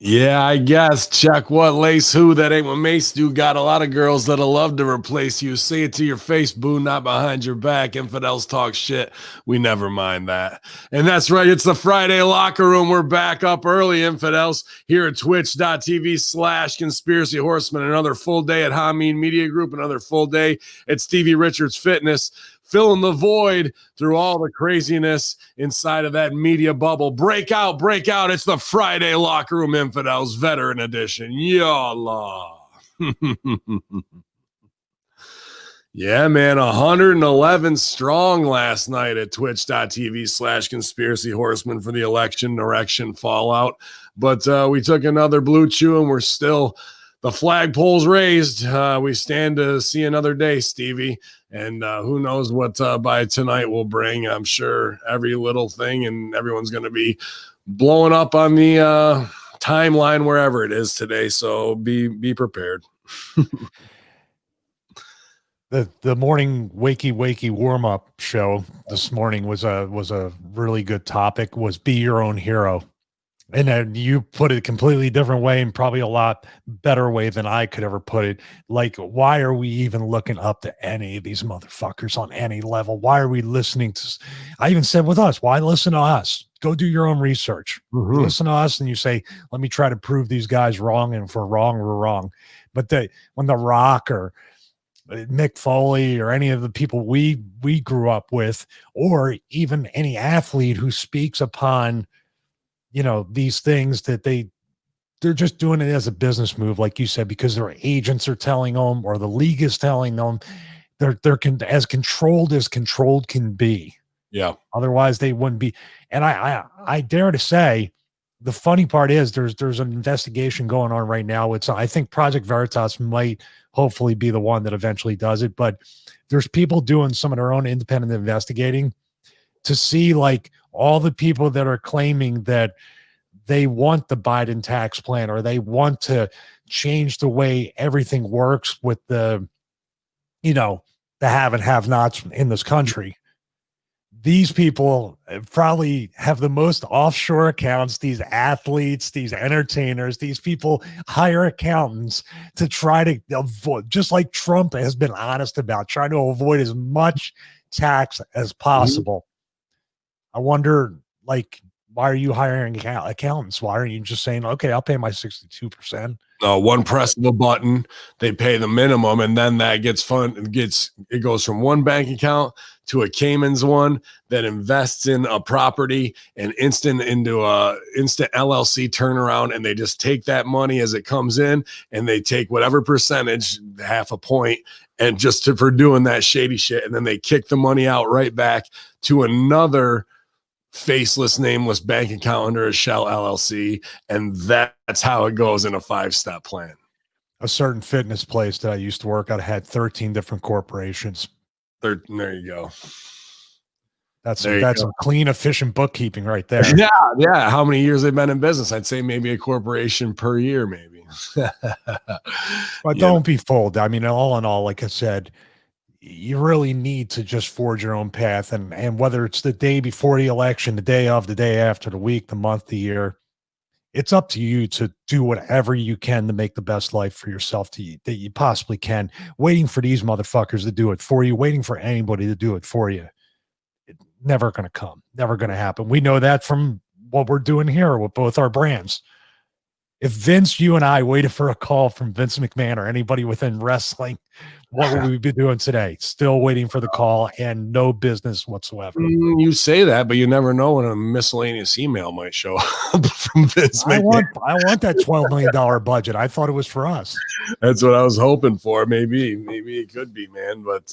Yeah, I guess. Check what lace who. That ain't what Mace do. Got a lot of girls that'll love to replace you. Say it to your face, boo, not behind your back. Infidels talk shit. We never mind that. And that's right. It's the Friday locker room. We're back up early, infidels, here at twitch.tv/conspiracy horseman. Another full day at Hamin Media Group. Another full day at Stevie Richards Fitness. Filling the void through all the craziness inside of that media bubble. Break out, break out. It's the Friday Locker Room Infidels Veteran Edition. Yallah. Yeah, man, 111 strong last night at twitch.tv/conspiracy horseman for the election fallout. But we took another blue chew and we're still, the flagpole's raised. We stand to see another day, Stevie. And who knows what by tonight will bring. I'm sure every little thing and everyone's going to be blowing up on the timeline wherever it is today. So be prepared. The morning wakey warm-up show this morning was a really good topic, was be your own hero. And you put it a completely different way and probably a lot better way than I could ever put it. Like, why are we even looking up to any of these motherfuckers on any level? Why are we listening to, I even said with us, why listen to us? Go do your own research. Mm-hmm. Listen to us and you say, let me try to prove these guys wrong. And if we're wrong, we're wrong. But when The Rock or Mick Foley or any of the people we grew up with, or even any athlete who speaks upon, these things that they're just doing it as a business move, like you said, because their agents are telling them or the league is telling them they're as controlled can be. Yeah. Otherwise they wouldn't be. And I dare to say, the funny part is there's an investigation going on right now. I think Project Veritas might hopefully be the one that eventually does it, but there's people doing some of their own independent investigating to see like all the people that are claiming that they want the Biden tax plan or they want to change the way everything works with the have and have nots in this country. These people probably have the most offshore accounts. These athletes, these entertainers, these people hire accountants to try to avoid, just like Trump has been honest about, trying to avoid as much tax as possible. Mm-hmm. I wonder, like, why are you hiring accountants? Why aren't you just saying, okay, I'll pay my 62%? One press of a button, they pay the minimum, and then that gets it goes from one bank account to a Cayman's one that invests in a property and instant LLC turnaround, and they just take that money as it comes in, and they take whatever percentage, half a point, and for doing that shady shit, and then they kick the money out right back to another faceless, nameless bank account under a shell LLC, and that's how it goes in a 5-step plan. A certain fitness place that I used to work at had 13 different corporations. There you go. That's some clean, efficient bookkeeping right there. Yeah. How many years they've been in business? I'd say maybe a corporation per year, maybe. But don't be fooled. I mean, all in all, like I said, you really need to just forge your own path. And whether it's the day before the election, the day of, the day after, the week, the month, the year, it's up to you to do whatever you can to make the best life for yourself that you possibly can. Waiting for these motherfuckers to do it for you, waiting for anybody to do it for you, it's never going to come, never going to happen. We know that from what we're doing here with both our brands. If Vince, you and I waited for a call from Vince McMahon or anybody within wrestling, what would we be doing today? Still waiting for the call and no business whatsoever. You say that, but you never know when a miscellaneous email might show up from Vince McMahon. I want that $12 million budget. I thought it was for us. That's what I was hoping for. Maybe it could be, man. But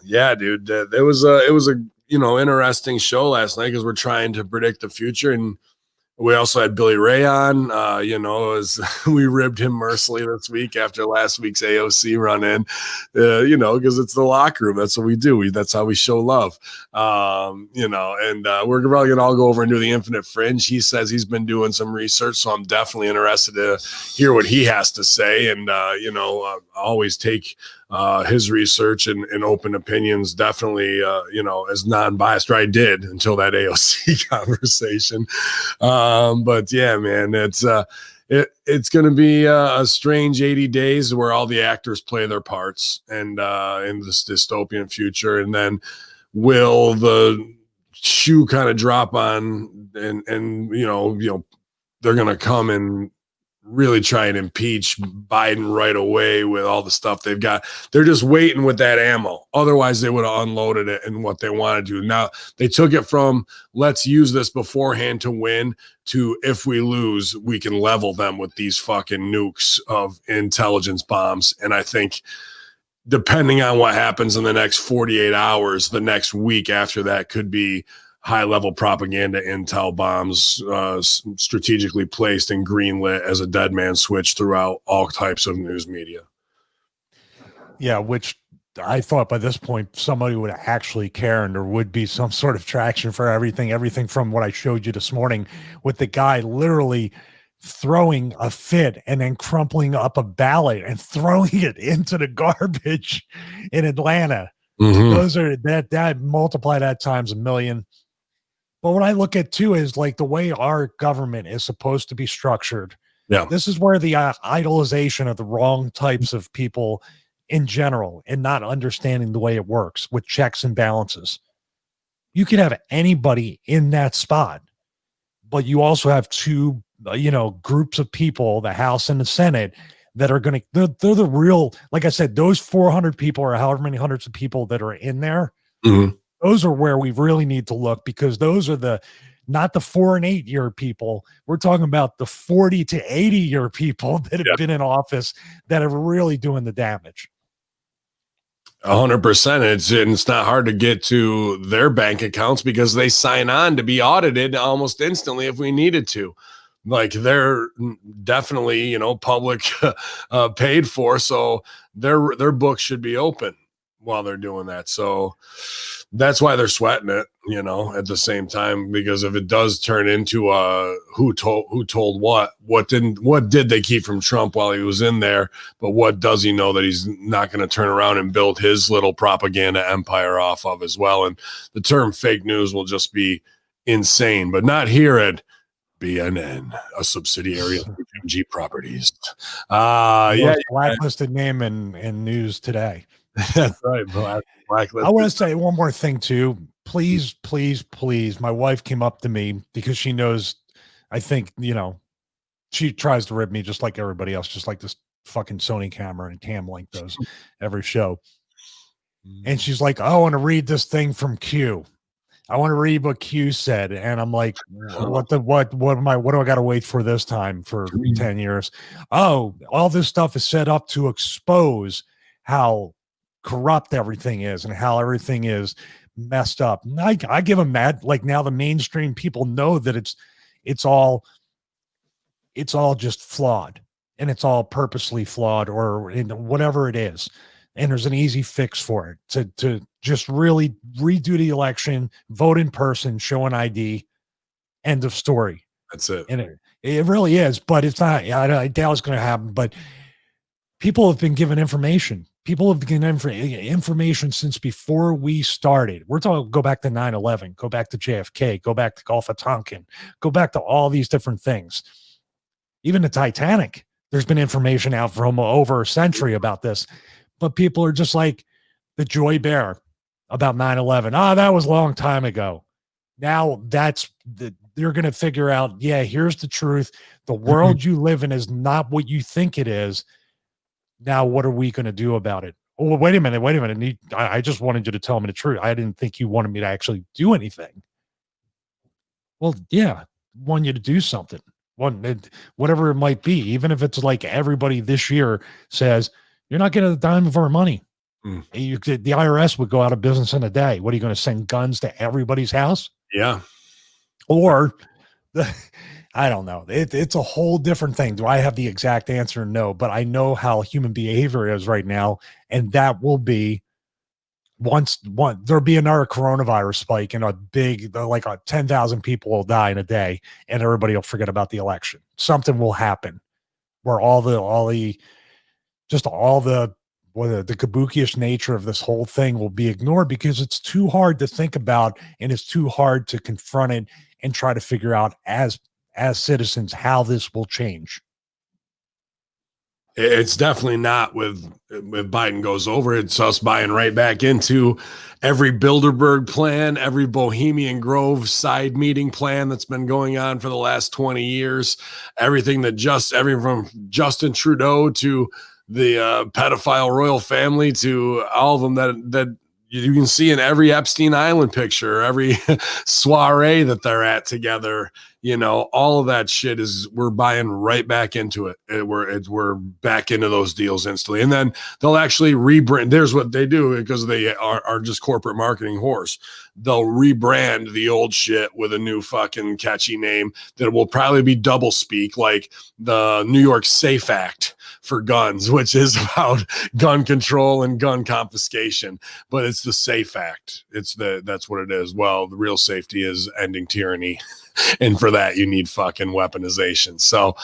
yeah, dude. It was a interesting show last night because we're trying to predict the future, and we also had Billy Ray on, as we ribbed him mercilessly this week after last week's AOC run-in, because it's the locker room. That's what we do. That's how we show love, and we're probably going to all go over and do the Infinite Fringe. He says he's been doing some research, so I'm definitely interested to hear what he has to say. And, I always take his research and open opinions definitely, as non-biased, or I did until that AOC conversation. But yeah, man, it's going to be a strange 80 days where all the actors play their parts and in this dystopian future. And then will the shoe kind of drop on and they're going to come and really try and impeach Biden right away with all the stuff they've got. They're just waiting with that ammo. Otherwise, they would have unloaded it and what they want to do. Now, they took it from let's use this beforehand to win to if we lose, we can level them with these fucking nukes of intelligence bombs. And I think depending on what happens in the next 48 hours, the next week after that could be high-level propaganda intel bombs strategically placed and greenlit as a dead man switch throughout all types of news media. Yeah, which I thought by this point somebody would actually care and there would be some sort of traction for everything from what I showed you this morning with the guy literally throwing a fit and then crumpling up a ballot and throwing it into the garbage in Atlanta. Mm-hmm. Those are that multiply that times a million. But what I look at too is like the way our government is supposed to be structured. Yeah. This is where the idolization of the wrong types of people in general and not understanding the way it works with checks and balances. You can have anybody in that spot, but you also have two, groups of people, the House and the Senate, that are going to, they're the real, like I said, those 400 people or however many hundreds of people that are in there. Mm-hmm. Those are where we really need to look because those are not the 4 and 8 year people. We're talking about the 40 to 80 year people that have been in office that are really doing the damage. 100%. It's not hard to get to their bank accounts because they sign on to be audited almost instantly if we needed to. Like they're definitely, public paid for. So their books should be open while they're doing that. So that's why they're sweating it, at the same time, because if it does turn into who told what did they keep from Trump while he was in there, but what does he know that he's not going to turn around and build his little propaganda empire off of as well. And the term fake news will just be insane, but not here at BNN, a subsidiary of G Properties. Blacklisted name in news today. That's right. Blacklisted. I want to say one more thing too. Please, please, please. My wife came up to me because she knows, I think, she tries to rip me just like everybody else, just like this fucking Sony camera and Cam Link does every show. And she's like, I want to read this thing from Q. I want to read what Q said. And I'm like, what do I got to wait for this time for 10 years? Oh, all this stuff is set up to expose how corrupt everything is and how everything is messed up. And I give them that. Like now the mainstream people know that it's all just flawed and it's all purposely flawed or whatever it is. And there's an easy fix for it to just really redo the election, vote in person, show an ID, end of story. That's it. And it really is, but it's not, I doubt it's going to happen, but people have been given information. People have been given information since before we started. We're talking, go back to 9/11, go back to JFK, go back to Gulf of Tonkin, go back to all these different things. Even the Titanic, there's been information out from over a century about this. But people are just like the Joy Bear about 9/11. That was a long time ago. Now they're going to figure out, here's the truth. The world you live in is not what you think it is. Now, what are we going to do about it? Oh, wait a minute. I just wanted you to tell me the truth. I didn't think you wanted me to actually do anything. Well, want you to do something. Whatever it might be, even if it's like everybody this year says, you're not getting a dime of our money. The IRS would go out of business in a day. What are you going to send guns to everybody's house? Yeah. Or I don't know. It's a whole different thing. Do I have the exact answer? No, but I know how human behavior is right now. And that will be there'll be another coronavirus spike and a big, 10,000 people will die in a day and everybody will forget about the election. Something will happen where all the the kabuki-ish nature of this whole thing will be ignored because it's too hard to think about and it's too hard to confront it and try to figure out as citizens how this will change. It's definitely not with Biden goes over. It's us buying right back into every Bilderberg plan, every Bohemian Grove side meeting plan that's been going on for the last 20 years. Everything from Justin Trudeau to the pedophile royal family to all of them that you can see in every Epstein Island picture, every soiree that they're at together. All of that shit we're buying right back into it. We're back into those deals instantly. And then they'll actually rebrand. There's what they do because they are just corporate marketing whores. They'll rebrand the old shit with a new fucking catchy name that will probably be double speak, like the New York Safe Act for guns, which is about gun control and gun confiscation, but it's the Safe Act. That's what it is. Well, the real safety is ending tyranny. And for that, you need fucking weaponization. So,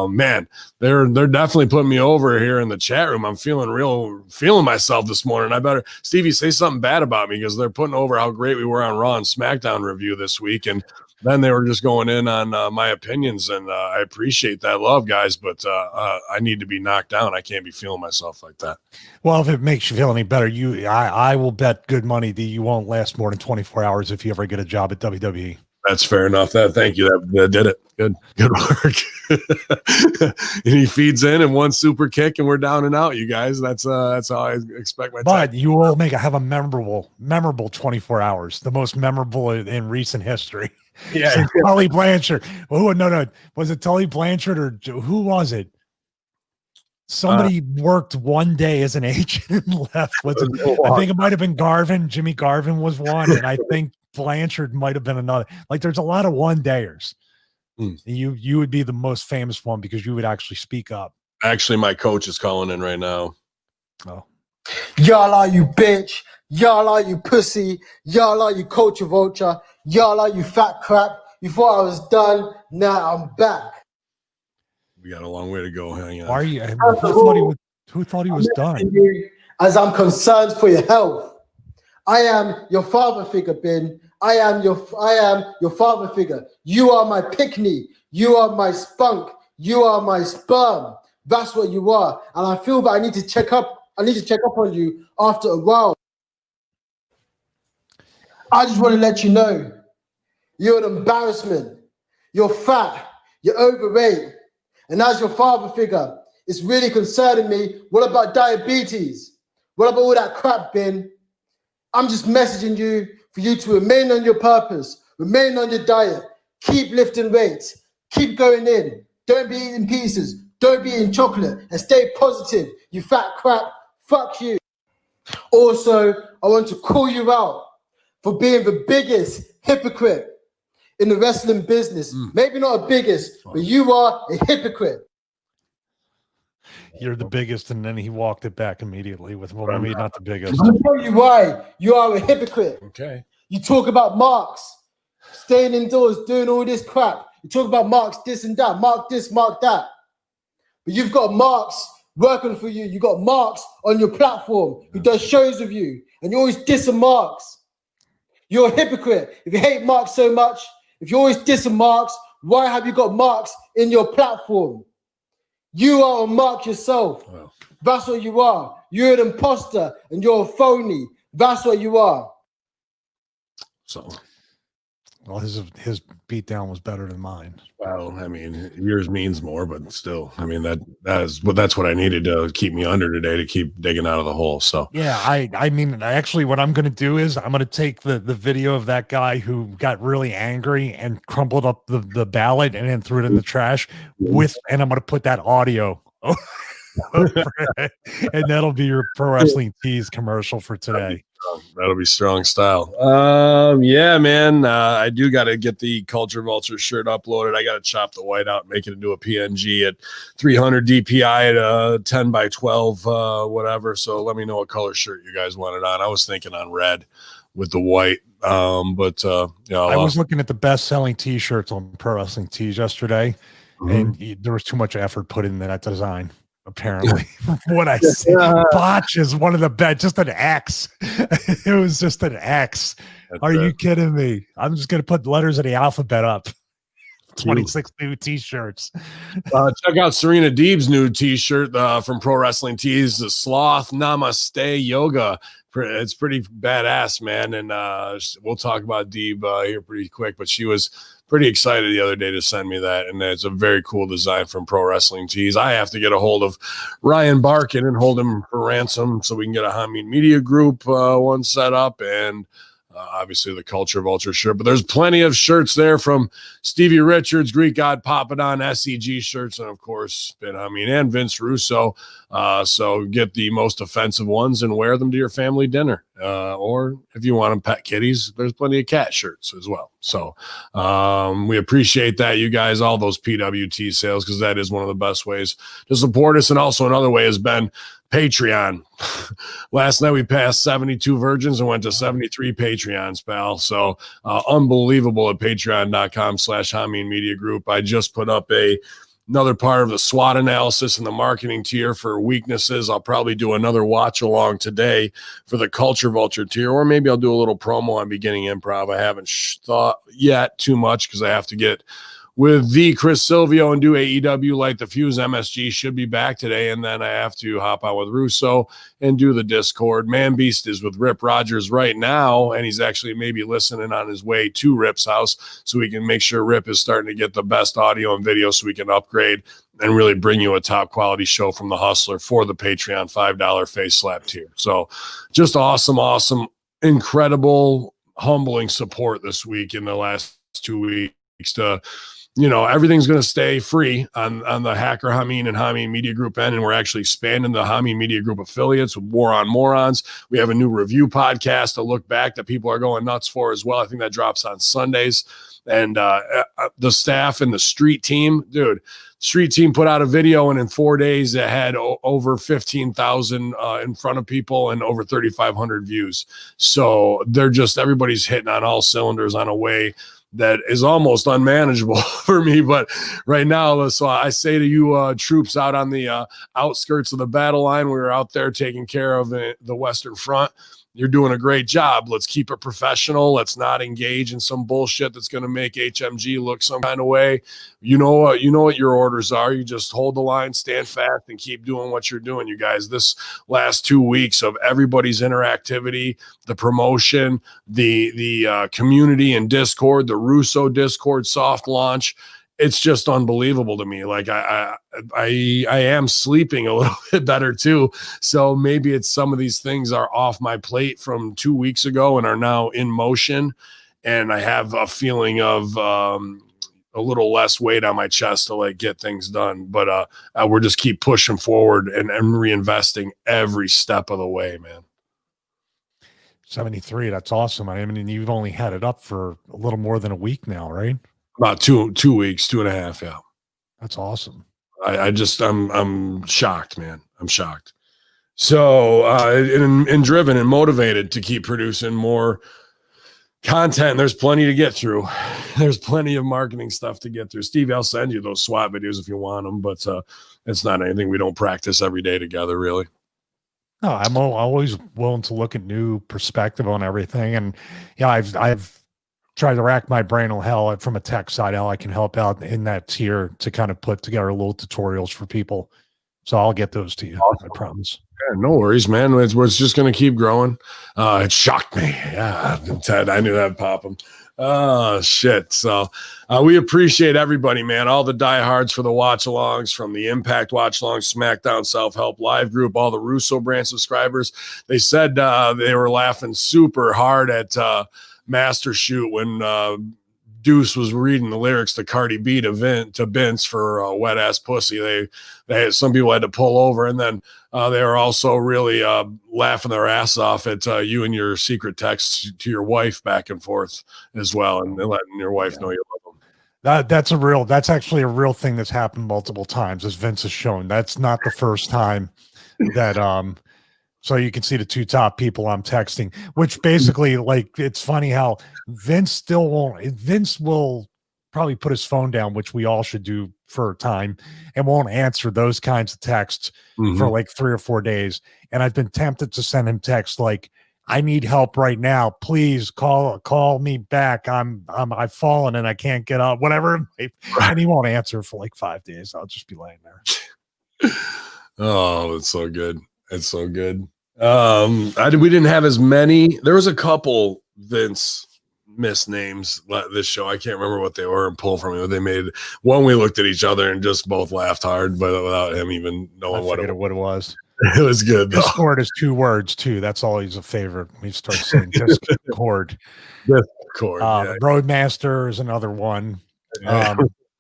man, they're definitely putting me over here in the chat room. I'm feeling myself this morning. I better, Stevie, say something bad about me because they're putting over how great we were on Raw and SmackDown review this week. And then they were just going in on my opinions. And I appreciate that love, guys. But I need to be knocked down. I can't be feeling myself like that. Well, if it makes you feel any better, I will bet good money that you won't last more than 24 hours if you ever get a job at WWE. That's fair enough. Thank you. That did it. Good work. And he feeds in one super kick and we're down and out, you guys. That's how I expect my time. But you will have a memorable 24 hours, the most memorable in recent history. Yeah. Tully Blanchard. Oh, no. Was it Tully Blanchard or who was it? Somebody worked one day as an agent and left. I think it might have been Garvin. Jimmy Garvin was one. And I think Blanchard might have been another. Like, there's a lot of one-dayers. You would be the most famous one because you would actually speak up. Actually, my coach is calling in right now. Oh. Y'all are you bitch. Y'all are you pussy. Y'all are you culture vulture. Y'all are you fat crap. You thought I was done. Now I'm back. We got a long way to go. Hang on. Why are you? Who thought he was done? As I'm concerned for your health. I am your father figure, Ben. I am your father figure. You are my pickney. You are my spunk. You are my sperm. That's what you are. And I feel that I need to check up on you after a while. I just want to let you know, you're an embarrassment. You're fat. You're overweight. And as your father figure, it's really concerning me. What about diabetes? What about all that crap, Ben? I'm just messaging you for you to remain on your purpose, remain on your diet, keep lifting weights, keep going in. Don't be eating pieces. Don't be eating chocolate and stay positive. You fat crap. Fuck you. Also, I want to call you out for being the biggest hypocrite in the wrestling business. Maybe not a biggest, but you are a hypocrite. You're the biggest, and then he walked it back immediately with, well, maybe not the biggest. I'll tell you why you are a hypocrite. Okay. You talk about marks, staying indoors, doing all this crap. You talk about marks, this and that, mark this, mark that. But you've got marks working for you. You got marks on your platform who does shows with you, and you always dissing marks. You're a hypocrite. If you hate marks so much, if you're always dissing marks, why have you got marks in your platform? You are a mark yourself. Wow. That's what you are. You're an imposter and you're a phony. That's what you are. So, well, his beatdown was better than mine. well, I mean, yours means more, but still, I mean, that's what I needed to keep me under today, to keep digging out of the hole. So yeah, I mean, actually, what I'm going to do is I'm going to take the video of that guy who got really angry and crumpled up the ballot and then threw it in the trash and I'm going to put that audio over it, and that'll be your Pro Wrestling Tees commercial for today. that'll be strong style. Yeah, man. I do got to get the Culture Vulture shirt uploaded. I got to chop the white out, make it into a PNG at 300 DPI at 10 by 12, whatever. So let me know what color shirt you guys wanted on. I was thinking on red with the white. But yeah, I was looking at the best-selling T-shirts on Pro Wrestling Tees yesterday, and there was too much effort put in that design. apparently. What I see, botch is one of the best, just an X. It was just an X. Are you kidding me? I'm just going to put letters of the alphabet up. 26 new t-shirts. Check out Serena Deeb's new t-shirt from Pro Wrestling Tees, the Sloth Namaste Yoga. It's pretty badass, man. And we'll talk about Deeb here pretty quick, but she was pretty excited the other day to send me that. And it's a very cool design from Pro Wrestling Tees. I have to get a hold of Ryan Barkin and hold him for ransom so we can get a Hamin Media Group one set up, and obviously the Culture Vulture shirt. But there's plenty of shirts there from Stevie Richards, Greek God Papadon, SEG shirts, and of course Ben Hamin and Vince Russo. So get the most offensive ones and wear them to your family dinner. Or if you want them pet kitties, there's plenty of cat shirts as well. So we appreciate that, you guys, all those PWT sales, because that is one of the best ways to support us. And also another way has been Patreon. Last night we passed 72 virgins and went to 73 Patreons, pal. So unbelievable at patreon.com/Hamin Media Group. I just put up another part of the SWOT analysis and the marketing tier for weaknesses. I'll probably do another watch along today for the Culture Vulture tier, or maybe I'll do a little promo on Beginning Improv. I haven't thought yet too much because I have to get with the Chris Silvio and do AEW Light the Fuse. MSG should be back today, and then I have to hop on with Russo and do the Discord. Man Beast is with Rip Rogers right now, and he's actually maybe listening on his way to Rip's house, so we can make sure Rip is starting to get the best audio and video so we can upgrade and really bring you a top quality show from the Hustler for the Patreon $5 face slap tier. So just awesome, incredible, humbling support this week in the last 2 weeks to, everything's going to stay free on the Hacker Hamin and Hamin Media Group end, and we're actually expanding the Hamin Media Group affiliates with War on Morons. We have a new review podcast to look back that people are going nuts for as well. I think that drops on Sundays. And the staff and the street team, street team put out a video, and in 4 days it had over 15,000 in front of people and over 3,500 views. So everybody's hitting on all cylinders on a way that is almost unmanageable for me. But right now, so I say to you troops out on the outskirts of the battle line, we were out there taking care of the Western Front. You're doing a great job. Let's keep it professional. Let's not engage in some bullshit that's going to make HMG look some kind of way. You know what your orders are. You just hold the line, stand fast, and keep doing what you're doing, you guys. This last 2 weeks of everybody's interactivity, the promotion, the community and Discord, the Russo Discord soft launch, it's just unbelievable to me. Like I am sleeping a little bit better too. So maybe it's some of these things are off my plate from 2 weeks ago and are now in motion. And I have a feeling of a little less weight on my chest to get things done. But we're just keep pushing forward and reinvesting every step of the way, man. 73. That's awesome. I mean, you've only had it up for a little more than a week now, right? About 2 weeks, 2.5. Yeah. That's awesome. I'm shocked, man. I'm shocked. So, and driven and motivated to keep producing more content. There's plenty to get through. There's plenty of marketing stuff to get through. Steve, I'll send you those SWAT videos if you want them, but it's not anything we don't practice every day together, really. No, I'm always willing to look at new perspective on everything. And I've tried to rack my brain on hell from a tech side, how I can help out in that tier to kind of put together little tutorials for people. So I'll get those to you. Awesome. I promise. Yeah, no worries, man. It's just going to keep growing. It shocked me. Yeah, Ted, I knew that'd pop him. Oh, shit. So we appreciate everybody, man. All the diehards for the watch-alongs, from the Impact watch-alongs, SmackDown Self-Help Live Group, all the Russo brand subscribers. They said they were laughing super hard at Master Shoot when Deuce was reading the lyrics to Cardi B to Vince for Wet Ass Pussy. They some people had to pull over, and then they were also really laughing their ass off at you and your secret texts to your wife back and forth as well, and letting your wife know you love them. That's actually a real thing that's happened multiple times, as Vince has shown. That's not the first time that so you can see the two top people I'm texting, which basically, it's funny how Vince will probably put his phone down, which we all should do for a time, and won't answer those kinds of texts for like 3 or 4 days. And I've been tempted to send him texts like, I need help right now. Please call me back. I've fallen and I can't get up, whatever. And he won't answer for like 5 days. I'll just be laying there. Oh, it's so good. It's so good. We didn't have as many. There was a couple Vince missed names this show. I can't remember what they were and pull from it. They made one. We looked at each other and just both laughed hard, but without him even knowing what it was. It was good. Discord is 2 words too. That's always a favorite. We start saying Discord. Discord. Roadmaster is another one.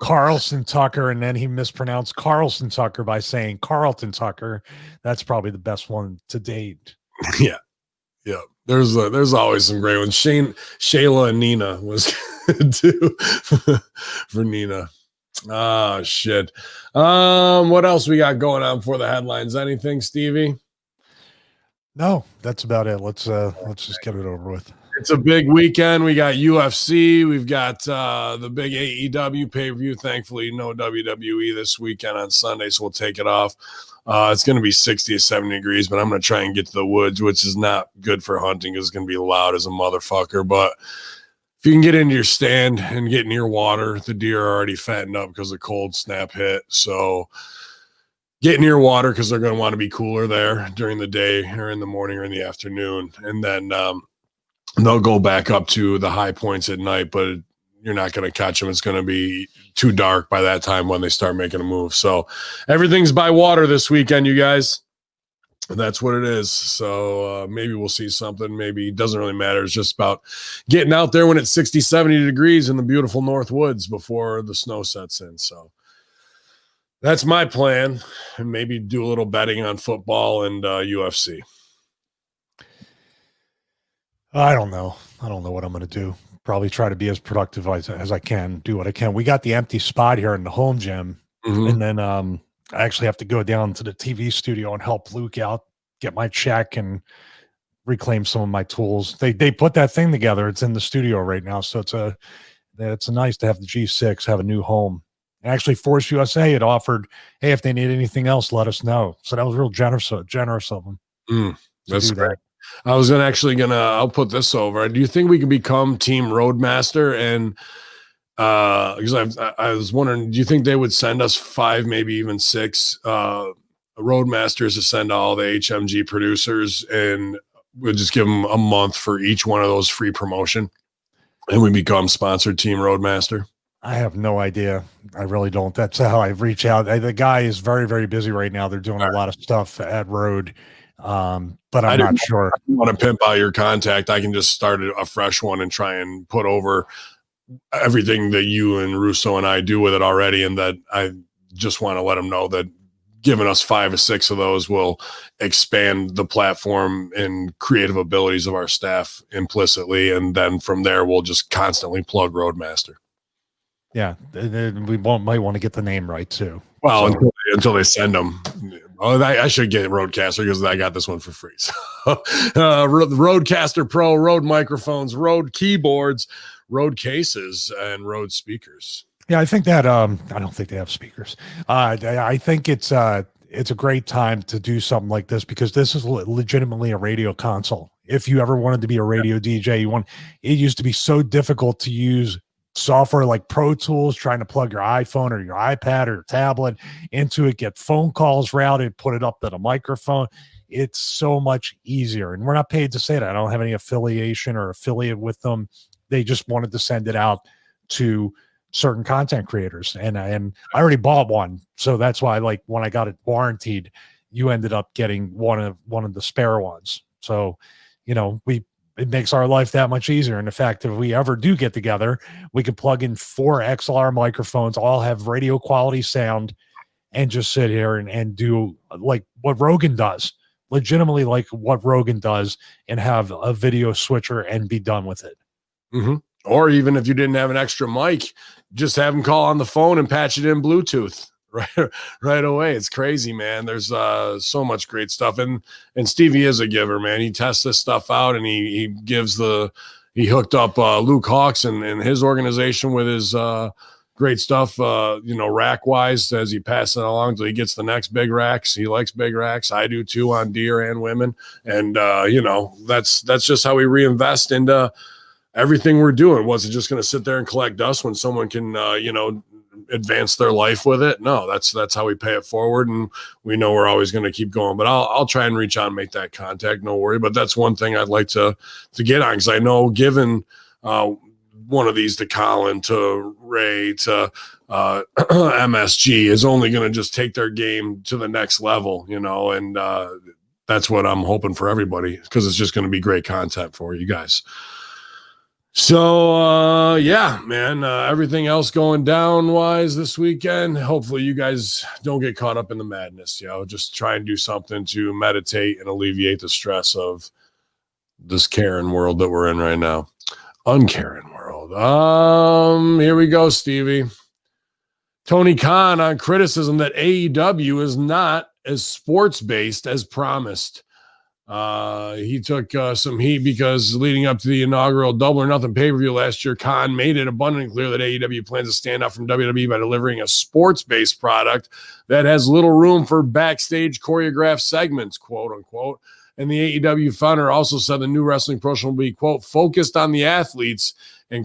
Carlson Tucker, and then he mispronounced Carlson Tucker by saying Carlton Tucker. That's probably the best one to date. Yeah. There's always some great ones. Shayla and Nina was good too for Nina. Oh shit. What else we got going on for the headlines? Anything, Stevie? No, that's about it. Let's just get it over with. It's a big weekend. We got UFC. We've got the big AEW pay-per-view. Thankfully, no WWE this weekend on Sunday, so we'll take it off. It's going to be 60 to 70 degrees, but I'm going to try and get to the woods, which is not good for hunting because it's going to be loud as a motherfucker. But if you can get into your stand and get near water, the deer are already fattened up because the cold snap hit. So get near water because they're going to want to be cooler there during the day or in the morning or in the afternoon. And then they'll go back up to the high points at night, but you're not going to catch them. It's going to be too dark by that time when they start making a move. So everything's by water this weekend, you guys. That's what it is. So maybe we'll see something. Maybe it doesn't really matter. It's just about getting out there when it's 60, 70 degrees in the beautiful North Woods before the snow sets in. So that's my plan. And maybe do a little betting on football and UFC. I don't know. I don't know what I'm going to do. Probably try to be as productive as I can, do what I can. We got the empty spot here in the home gym. And then I actually have to go down to the TV studio and help Luke out, get my check and reclaim some of my tools. They put that thing together. It's in the studio right now. So it's nice to have the G6 have a new home. And actually Force USA had offered, hey, if they need anything else, let us know. So that was real generous of them. That's great. I was I'll put this over. Do you think we can become Team Roadmaster? And because I was wondering, do you think they would send us 5, maybe even 6 Roadmasters to send to all the HMG producers, and we'll just give them a month for each one of those free promotion, and we become sponsored Team Roadmaster? I have no idea. I really don't. That's how I reach out. The guy is very, very busy right now. They're doing a lot of stuff at Road. But I'm not sure. If you want to pimp out your contact, I can just start a fresh one and try and put over everything that you and Russo and I do with it already. And that I just want to let them know that giving us 5 or 6 of those will expand the platform and creative abilities of our staff implicitly. And then from there, we'll just constantly plug Roadmaster. Yeah. We might want to get the name right too. Well, until they send them. Oh, I should get Roadcaster because I got this one for free. So, Roadcaster Pro, Rode microphones, Rode keyboards, Rode cases, and Rode speakers. Yeah, I think that I don't think they have speakers. I think it's a great time to do something like this because this is legitimately a radio console. If you ever wanted to be a radio DJ, it used to be so difficult to use software like Pro Tools, trying to plug your iPhone or your iPad or your tablet into it, get phone calls routed, put it up to the microphone. It's so much easier. And we're not paid to say that. I don't have any affiliation or affiliate with them. They just wanted to send it out to certain content creators. And I already bought one. So that's why, like, when I got it warranted, you ended up getting one of the spare ones. So, it makes our life that much easier. And in fact, if we ever do get together, we can plug in 4 XLR microphones, all have radio quality sound, and just sit here and do like what Rogan does, legitimately like what Rogan does, and have a video switcher and be done with it. Or even if you didn't have an extra mic, just have them call on the phone and patch it in Bluetooth right away. It's crazy, man. There's so much great stuff, and Stevie is a giver, man. He tests this stuff out and he gives the he hooked up Luke Hawks and his organization with his great stuff, rack wise, as he passes it along till he gets the next big racks. He likes big racks. I do too, on deer and women. And, that's just how we reinvest into everything we're doing. Was it just going to sit there and collect dust when someone can, advance their life with it? No, that's how we pay it forward. And we know we're always going to keep going, but I'll try and reach out and make that contact. No worry. But that's one thing I'd like to get on. Cause I know given, one of these to Colin, to Ray, to MSG is only going to just take their game to the next level, and that's what I'm hoping for everybody, because it's just going to be great content for you guys. So, man, everything else going down wise this weekend. Hopefully you guys don't get caught up in the madness, just try and do something to meditate and alleviate the stress of this Karen world that we're in right now. Unkaren world. Here we go, Stevie. Tony Khan on criticism that AEW is not as sports-based as promised. He took some heat because leading up to the inaugural Double or Nothing pay-per-view last year, Khan made it abundantly clear that AEW plans to stand out from WWE by delivering a sports-based product that has little room for backstage choreographed segments, quote unquote. And the AEW founder also said the new wrestling promotion will be, quote, focused on the athletes and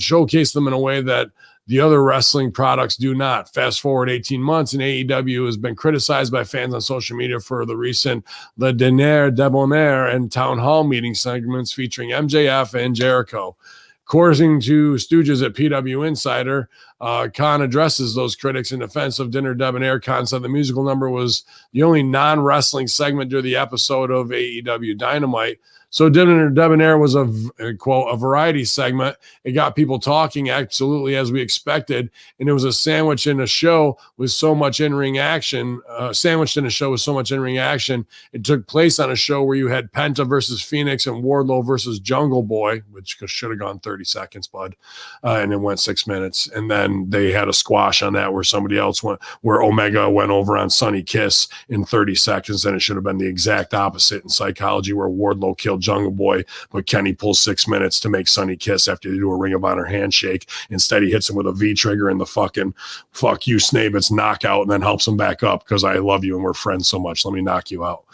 showcase them in a way that the other wrestling products do not. Fast forward 18 months, and AEW has been criticized by fans on social media for the recent Le Dernier Debonair and Town Hall meeting segments featuring MJF and Jericho. According to Stooges at PW Insider, Khan addresses those critics in defense of Dinner Debonair. Khan said the musical number was the only non-wrestling segment during the episode of AEW Dynamite. So Dinner Debonair was a variety segment. It got people talking, absolutely, as we expected. And it was a sandwich in a show with so much in-ring action. Sandwiched in a show with so much in-ring action. It took place on a show where you had Penta versus Phoenix and Wardlow versus Jungle Boy, which should have gone 30 seconds, bud. And it went 6 minutes. And then they had a squash on that where somebody else went, where Omega went over on Sonny Kiss in 30 seconds. And it should have been the exact opposite in Psychology, where Wardlow killed Jungle Boy, but Kenny pulls 6 minutes to make Sonny Kiss after they do a Ring of Honor handshake. Instead, he hits him with a V-trigger in the fucking fuck you, Snavitz knockout, and then helps him back up because I love you and we're friends so much. Let me knock you out.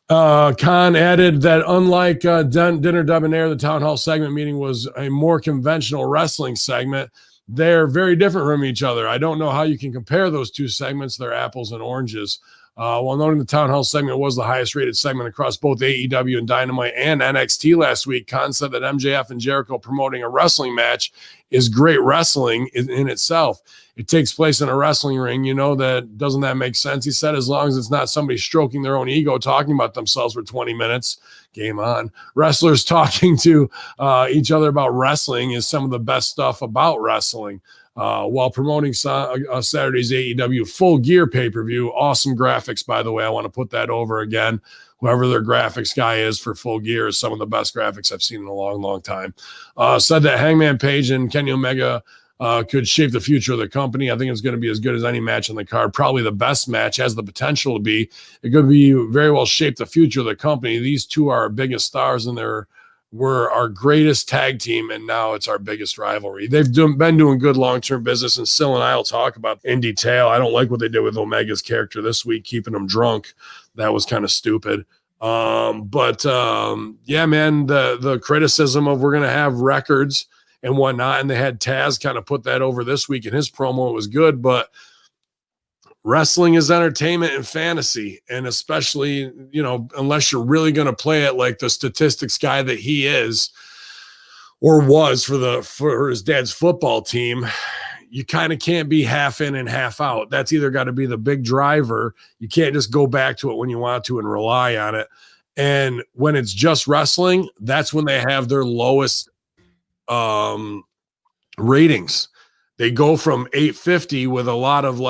Khan added that unlike Dinner Debonair, the Town Hall segment meeting was a more conventional wrestling segment. They're very different from each other. I don't know how you can compare those two segments. They're apples and oranges. While noting the Town Hall segment was the highest rated segment across both AEW and Dynamite and NXT last week, Khan said that MJF and Jericho promoting a wrestling match is great wrestling in itself. It takes place in a wrestling ring. Doesn't that make sense? He said, as long as it's not somebody stroking their own ego, talking about themselves for 20 minutes, game on. Wrestlers talking to each other about wrestling is some of the best stuff about wrestling. While promoting Saturday's AEW Full Gear pay-per-view. Awesome graphics, by the way. I want to put that over again. Whoever their graphics guy is for Full Gear is some of the best graphics I've seen in a long, long time. Said that Hangman Page and Kenny Omega could shape the future of the company. I think it's going to be as good as any match on the card. Probably the best match, has the potential to be. It could be very well shape the future of the company. These two are our biggest stars, and we're our greatest tag team, and now it's our biggest rivalry. They've been doing good long-term business, and Sil and I will talk about in detail. I don't like what they did with Omega's character this week, keeping him drunk. That was kind of stupid. Yeah, man, the criticism of we're going to have records and whatnot, and they had Taz kind of put that over this week in his promo. It was good, but wrestling is entertainment and fantasy, and especially, unless you're really going to play it like the statistics guy that he is or was for his dad's football team, you kind of can't be half in and half out. That's either got to be the big driver. You can't just go back to it when you want to and rely on it. And when it's just wrestling, that's when they have their lowest ratings. They go from 850 with a lot of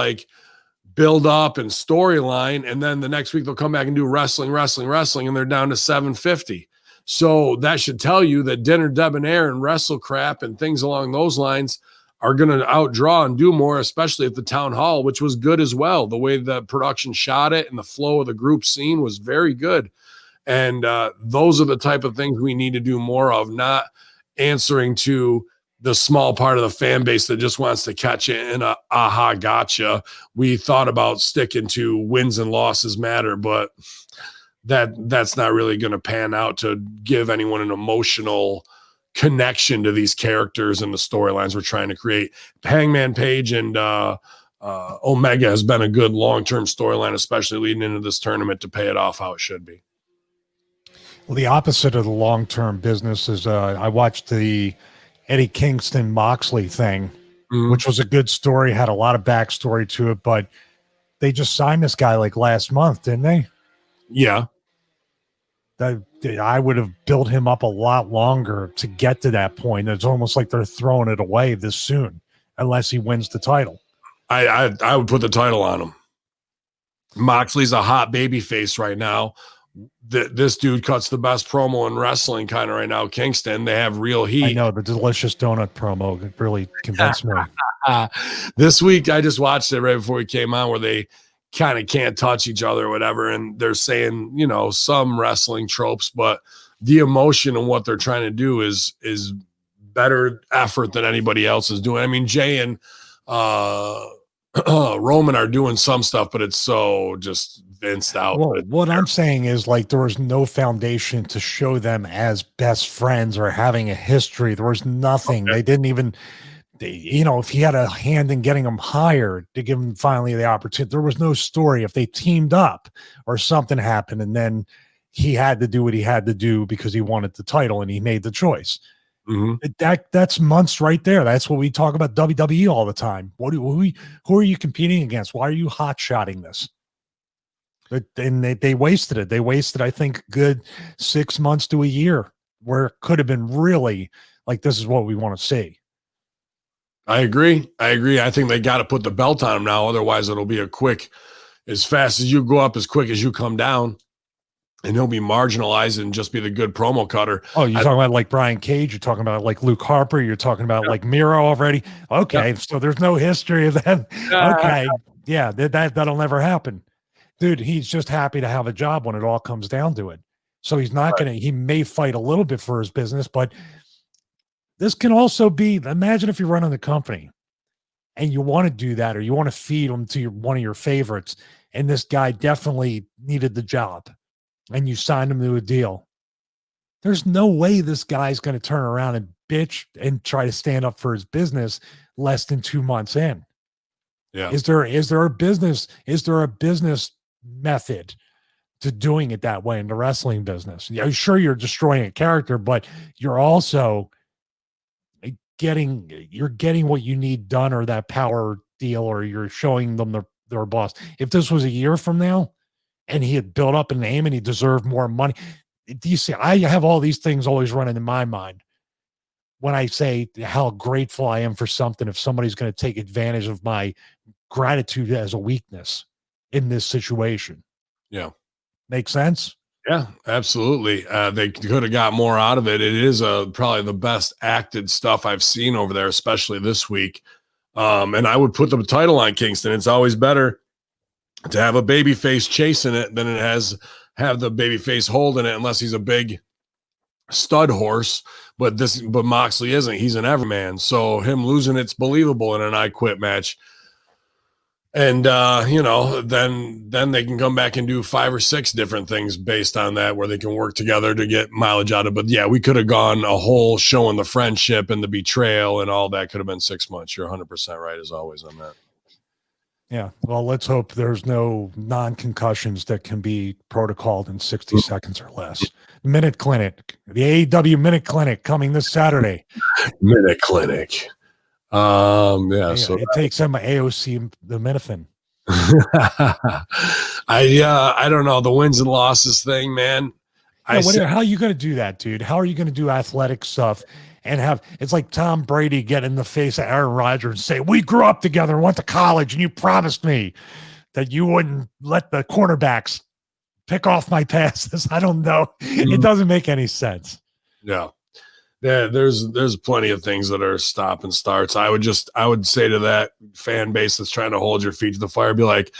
build up and storyline, and then the next week they'll come back and do wrestling, and they're down to 750. So that should tell you that Dinner Debonair and Wrestle Crap and things along those lines are going to outdraw and do more, especially at the Town Hall, which was good as well. The way the production shot it and the flow of the group scene was very good. And those are the type of things we need to do more of, not answering to the small part of the fan base that just wants to catch it in a aha gotcha. We thought about sticking to wins and losses matter, but that's not really going to pan out to give anyone an emotional connection to these characters and the storylines we're trying to create. Hangman Page and Omega has been a good long-term storyline, especially leading into this tournament, to pay it off how it should be. Well, the opposite of the long-term business is I watched the Eddie Kingston Moxley thing, which was a good story, had a lot of backstory to it, but they just signed this guy like last month, didn't they? Yeah. I would have built him up a lot longer to get to that point. It's almost like they're throwing it away this soon, unless he wins the title. I would put the title on him. Moxley's a hot baby face right now. This dude cuts the best promo in wrestling kind of right now. Kingston, they have real heat. I know, the delicious donut promo really convinced me. This week, I just watched it right before we came on, where they kind of can't touch each other or whatever, and they're saying, you know, some wrestling tropes, but the emotion and what they're trying to do is better effort than anybody else is doing. I mean, Jay and Roman are doing some stuff, but it's so just vinced out. Well, what I'm saying is, like, there was no foundation to show them as best friends or having a history. There was nothing. Okay. They didn't even, you know, if he had a hand in getting them hired to give him finally the opportunity, there was no story. If they teamed up or something happened and then he had to do what he had to do because he wanted the title and he made the choice. That's months right there. That's what we talk about WWE all the time. Who are you competing against? Why are you hot-shotting this? And they wasted it. They wasted, I think, good 6 months to a year where it could have been really like, this is what we want to see. I agree. I think they got to put the belt on him now. Otherwise, it'll be a quick, as fast as you go up, as quick as you come down. And he'll be marginalized and just be the good promo cutter. Oh, you're talking about like Brian Cage. You're talking about like Luke Harper. You're talking about like Miro already. Okay, so there's no history of that. Okay, yeah, that'll never happen. Dude, he's just happy to have a job when it all comes down to it. So he's not going to, he may fight a little bit for his business, but this can also be, imagine if you're running the company and you want to do that, or you want to feed him to one of your favorites, and this guy definitely needed the job, and you signed him to a deal. There's no way this guy's going to turn around and bitch and try to stand up for his business less than 2 months in. Yeah. Is there a business method to doing it that way in the wrestling business? Yeah, sure, you're destroying a character, but you're also getting what you need done, or that power deal, or you're showing them their boss. If this was a year from now and he had built up a name and he deserved more money, do you see? I have all these things always running in my mind when I say how grateful I am for something. If somebody's going to take advantage of my gratitude as a weakness in this situation. Yeah. Make sense? Yeah, absolutely. They could have got more out of it. It is probably the best acted stuff I've seen over there, especially this week. And I would put the title on Kingston. It's always better to have a baby face chasing it than it has have the baby face holding it, unless he's a big stud horse. But Moxley isn't. He's an everyman. So him losing it's believable in an I Quit match. And then they can come back and do 5 or 6 different things based on that, where they can work together to get mileage out of it. But yeah, we could have gone a whole showing the friendship and the betrayal and all that. Could have been 6 months. You're 100% right, as always, on that. Yeah. Well, let's hope there's no non-concussions that can be protocoled in 60 seconds or less. Minute Clinic, the AEW Minute Clinic, coming this Saturday. Minute Clinic. So it takes them AOC the Minifin. I don't know, the wins and losses thing, man. How are you going to do that, dude? How are you going to do athletic stuff and have, it's like Tom Brady get in the face of Aaron Rodgers and say, we grew up together and went to college, and you promised me that you wouldn't let the quarterbacks pick off my passes. I don't know. It doesn't make any sense. Yeah. Yeah, there's plenty of things that are stop and starts. I would say to that fan base that's trying to hold your feet to the fire, be like,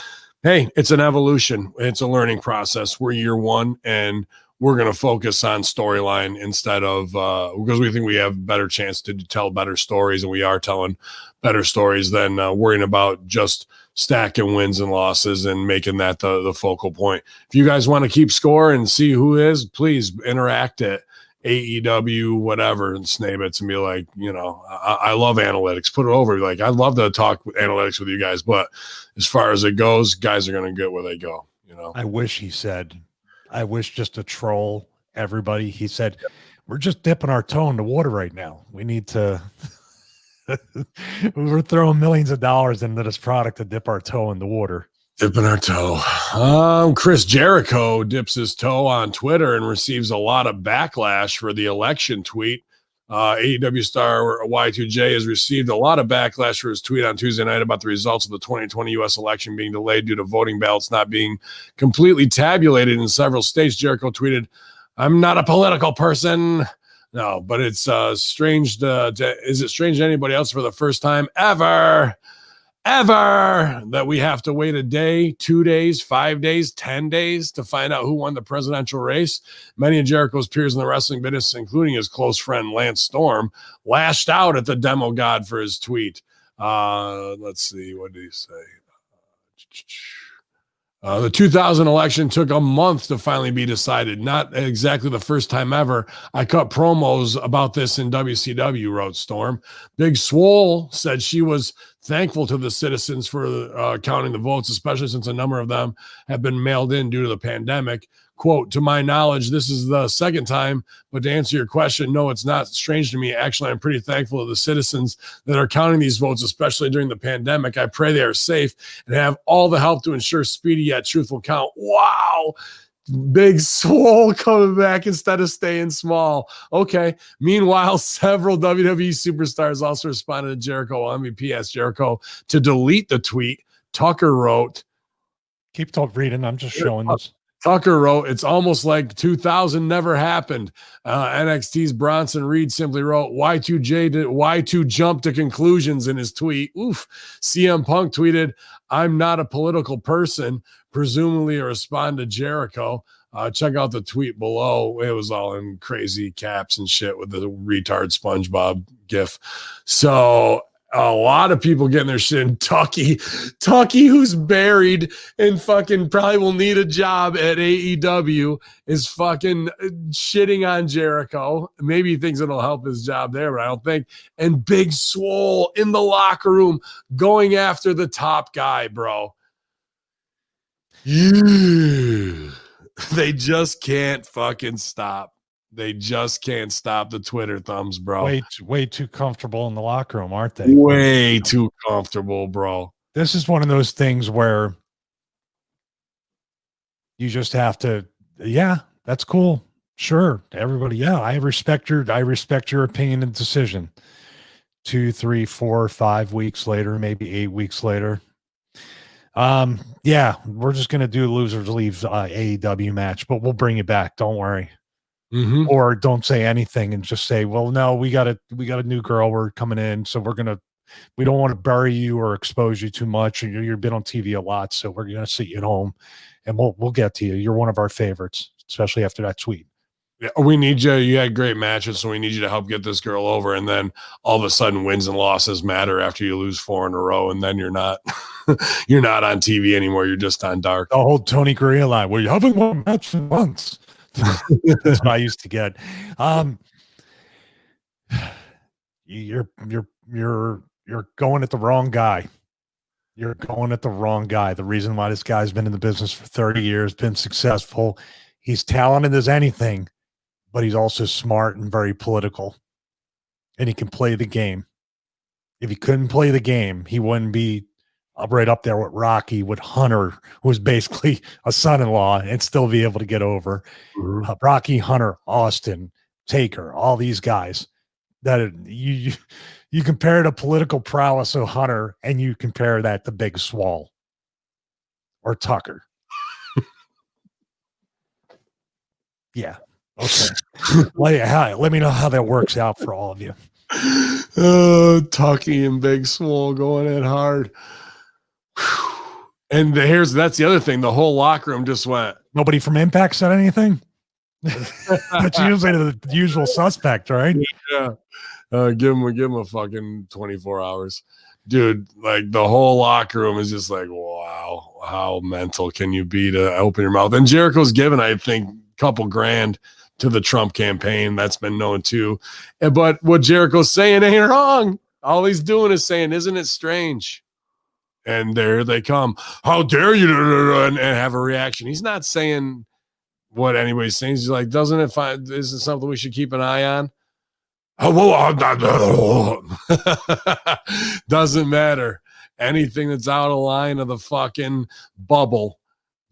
hey, it's an evolution. It's a learning process. We're year 1, and we're going to focus on storyline instead of because we think we have a better chance to tell better stories, and we are telling better stories than worrying about just stacking wins and losses and making that the focal point. If you guys want to keep score and see who is, please interact at AEW, whatever, and Snabits and be like, I love analytics. Put it over. Like, I'd love to talk analytics with you guys, but as far as it goes, guys are going to get where they go. I wish just to troll everybody. He said, we're just dipping our toe in the water right now. We need to, we're throwing millions of dollars into this product to dip our toe in the water. Dipping our toe. Chris Jericho dips his toe on Twitter and receives a lot of backlash for the election tweet. AEW star Y2J has received a lot of backlash for his tweet on Tuesday night about the results of the 2020 U.S. election being delayed due to voting ballots not being completely tabulated in several states. Jericho tweeted, "I'm not a political person." No, but it's strange. Is it strange to anybody else for the first time ever that we have to wait a day, 2 days, 5 days, 10 days to find out who won the presidential race? Many of Jericho's peers in the wrestling business, including his close friend Lance Storm, lashed out at the demo god for his tweet. Let's see. What did he say? The 2000 election took a month to finally be decided. Not exactly the first time ever. I cut promos about this in WCW, wrote Storm. Big Swole said she was thankful to the citizens for counting the votes, especially since a number of them have been mailed in due to the pandemic. Quote, "To my knowledge, this is the second time, but to answer your question, no, it's not strange to me. Actually, I'm pretty thankful to the citizens that are counting these votes, especially during the pandemic. I pray they are safe and have all the help to ensure speedy yet truthful count." Wow. Big Swole coming back instead of staying small. Okay. Meanwhile, several WWE superstars also responded to Jericho. MVP asked Jericho to delete the tweet. Tucker wrote, keep reading. I'm just showing this. Tucker wrote, "It's almost like 2000 never happened." NXT's Bronson Reed simply wrote, Y2 jump to conclusions in his tweet. Oof. CM Punk tweeted, "I'm not a political person," presumably a response to Jericho. Check out the tweet below. It was all in crazy caps and shit with the retard SpongeBob gif. So a lot of people getting their shit in. Tucky, who's buried and fucking probably will need a job at AEW, is fucking shitting on Jericho. Maybe he thinks it'll help his job there, but I don't think. And Big Swole in the locker room going after the top guy, bro. Yeah. They just can't fucking stop. They just can't stop the Twitter thumbs, bro. Way too comfortable in the locker room, aren't they? Way too comfortable, bro. This is one of those things where you just have to, yeah, that's cool. Sure. Everybody, yeah, I respect your opinion and decision. 2, 3, 4, 5 weeks later, maybe 8 weeks later. Yeah, we're just gonna do losers leaves AEW match, but we'll bring it back. Don't worry. Mm-hmm. Or don't say anything and just say, well, no, we got a new girl. We're coming in. So we don't want to bury you or expose you too much. And you've been on TV a lot. So we're going to sit you at home and we'll get to you. You're one of our favorites, especially after that tweet. Yeah, we need you. You had great matches, so we need you to help get this girl over. And then all of a sudden wins and losses matter after you lose 4 in a row. And then you're not, you're not on TV anymore. You're just on Dark. The whole Tony Gurria line, well, you haven't won a match in months. That's what I used to get. You're going at the wrong guy. You're going at the wrong guy. The reason why this guy's been in the business for 30 years, been successful. He's talented as anything, but he's also smart and very political. And he can play the game. If he couldn't play the game, he wouldn't be right up there with Rocky, with Hunter, who's basically a son-in-law, and still be able to get over. Mm-hmm. Rocky, Hunter, Austin, Taker, all these guys that you compare to political prowess of Hunter, and you compare that to Big Swole or Tucker. Yeah. Okay. Let me know how that works out for all of you. Tucky and Big Swole going in hard. And that's the other thing. The whole locker room just went. Nobody from Impact said anything? That's usually the usual suspect, right? Yeah. Give him a fucking 24 hours. Dude, like the whole locker room is just like, wow, how mental can you be to open your mouth? And Jericho's given, I think, a couple grand to the Trump campaign. That's been known too. But what Jericho's saying ain't wrong. All he's doing is saying, isn't it strange? And there they come. How dare you? And have a reaction. He's not saying what anybody's saying. He's like, doesn't it find, is it something we should keep an eye on? Doesn't matter. Anything that's out of line of the fucking bubble,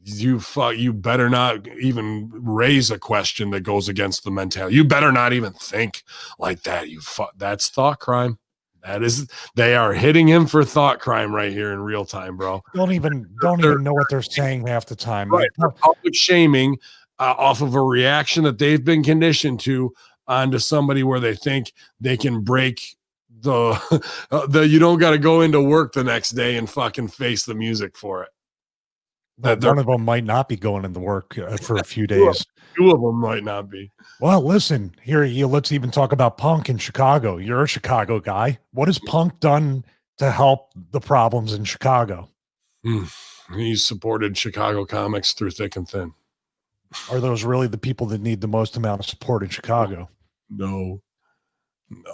you better not even raise a question that goes against the mentality. You better not even think like that. That's thought crime. They are hitting him for thought crime right here in real time, bro. Don't even know what they're saying half the time. Right. Public shaming off of a reaction that they've been conditioned to onto somebody where they think they can break the you don't got to go into work the next day and fucking face the music for it. That one of them might not be going into work for a few days. Two of them might not be. Well, listen, let's even talk about Punk in Chicago. You're a Chicago guy. What has Punk done to help the problems in Chicago? He's supported Chicago comics through thick and thin. Are those really the people that need the most amount of support in Chicago? No. You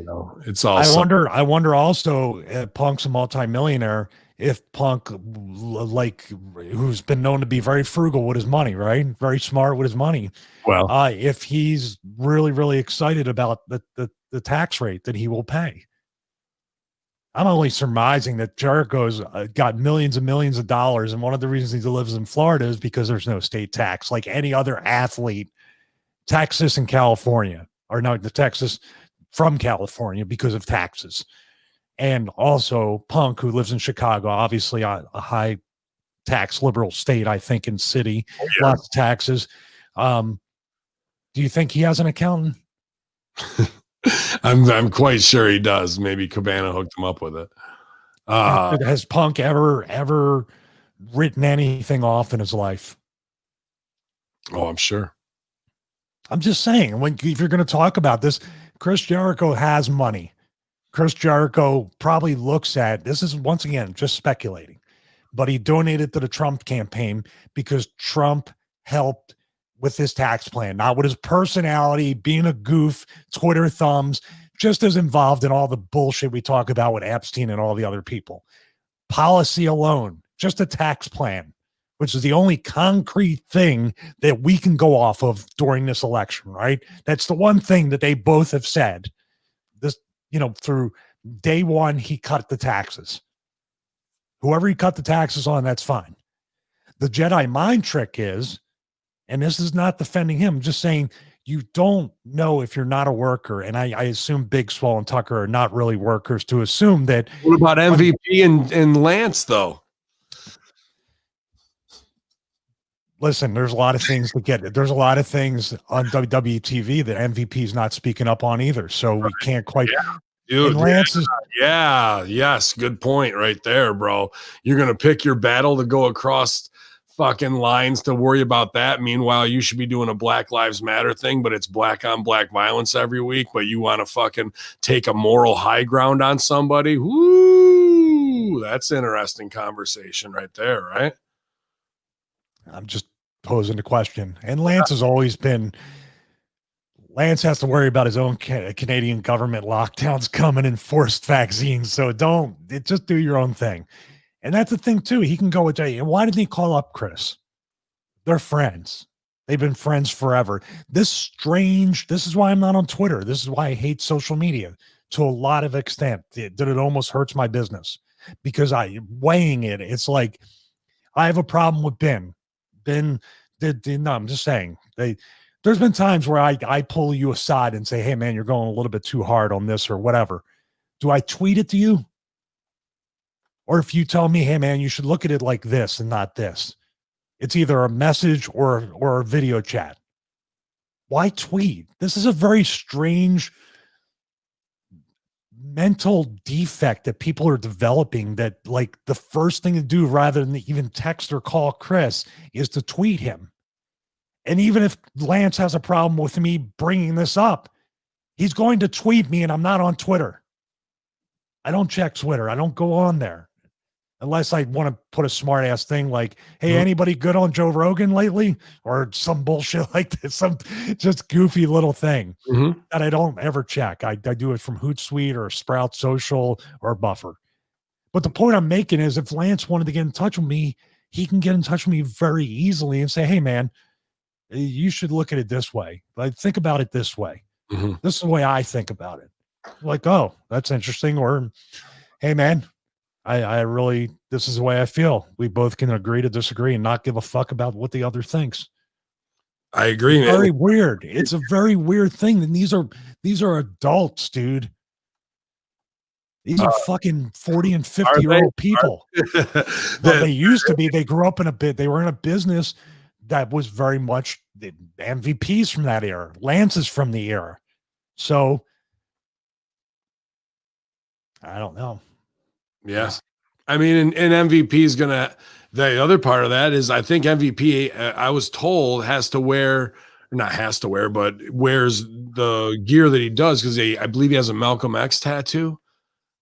know, it's all. I wonder also, Punk's a multimillionaire. If Punk, like, who's been known to be very frugal with his money, right? Very smart with his money. Well, if he's really, really excited about the tax rate that he will pay. I'm only surmising that Jericho's got millions and millions of dollars, and one of the reasons he lives in Florida is because there's no state tax, like any other athlete. Texas and California, or no, the Texas from California because of taxes. And also Punk, who lives in Chicago, obviously a high tax liberal state, I think, in city, lots of taxes. Do you think he has an accountant? I'm quite sure he does. Maybe Cabana hooked him up with it. Has Punk ever written anything off in his life? Oh, I'm sure. I'm just saying, if you're going to talk about this, Chris Jericho has money. Chris Jericho probably looks at, this is once again just speculating, but he donated to the Trump campaign because Trump helped with his tax plan, not with his personality, being a goof, Twitter thumbs, just as involved in all the bullshit we talk about with Epstein and all the other people. Policy alone, just a tax plan, which is the only concrete thing that we can go off of during this election, right? That's the one thing that they both have said. This, through day one, he cut the taxes. Whoever he cut the taxes on, that's fine. The Jedi mind trick is, and this is not defending him, I'm just saying you don't know if you're not a worker. And I assume Big Swole and Tucker are not really workers to assume that. What about MVP and Lance, though? Listen, there's a lot of things to get. There's a lot of things on WWE TV that MVP is not speaking up on either. So we can't quite. Yeah. Dude, yes, good point right there, bro. You're going to pick your battle to go across fucking lines to worry about that. Meanwhile, you should be doing a Black Lives Matter thing, but it's black on black violence every week, but you want to fucking take a moral high ground on somebody. Woo! That's interesting conversation right there, right? I'm just posing the question. And Lance has always been, Lance has to worry about his own Canadian government lockdowns coming and forced vaccines. So just do your own thing. And that's the thing too. He can go with Jay. And why didn't he call up Chris? They're friends. They've been friends forever. This is why I'm not on Twitter. This is why I hate social media to a lot of extent. It almost hurts my business because weighing it, it's like, I have a problem with Ben. No, I'm just saying there's been times where I pull you aside and say, hey man, you're going a little bit too hard on this or whatever. Do I tweet it to you? Or if you tell me, hey man, you should look at it like this and not this. It's either a message or a video chat. Why tweet? This is a very strange mental defect that people are developing, that like the first thing to do rather than even text or call Chris is to tweet him. And even if Lance has a problem with me bringing this up, he's going to tweet me, and I'm not on Twitter. I don't check Twitter. I don't go on there unless I want to put a smart ass thing like, hey, anybody good on Joe Rogan lately? Or some bullshit like this, some just goofy little thing that I don't ever check. I do it from Hootsuite or Sprout Social or Buffer. But the point I'm making is if Lance wanted to get in touch with me, he can get in touch with me very easily and say, hey, man, you should look at it this way. Like, think about it this way. This is the way I think about it. Like, oh, that's interesting. Or, hey, man, I really, this is the way I feel. We both can agree to disagree and not give a fuck about what the other thinks. I agree. It's very weird. It's a very weird thing. And these are adults, dude. These are fucking 40 and 50-year-old people. Well, they used to be. They grew up they were in a business that was very much the MVPs from that era. Lance is from the era. So I don't know. Yeah. I mean, and MVP is going to, the other part of that is I think MVP, I was told has to wear, not has to wear, but wears the gear that he does. Cause I believe he has a Malcolm X tattoo,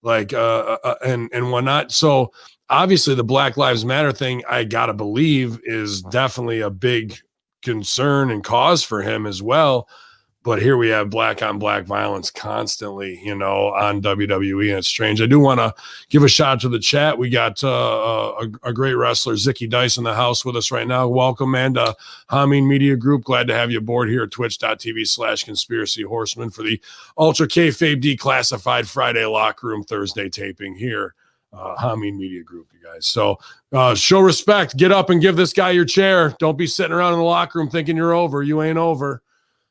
like, and whatnot. So obviously the Black Lives Matter thing, I got to believe is definitely a big concern and cause for him as well. But here we have black on black violence constantly, on WWE, and it's strange. I do want to give a shout out to the chat. We got a great wrestler, Zicky Dice, in the house with us right now. Welcome, man, to Hamin Media Group. Glad to have you aboard here at twitch.tv/Conspiracy Horseman for the Ultra Kayfabe Declassified Friday Locker Room Thursday taping here. Hamin Media Group, you guys. So show respect. Get up and give this guy your chair. Don't be sitting around in the locker room thinking you're over. You ain't over.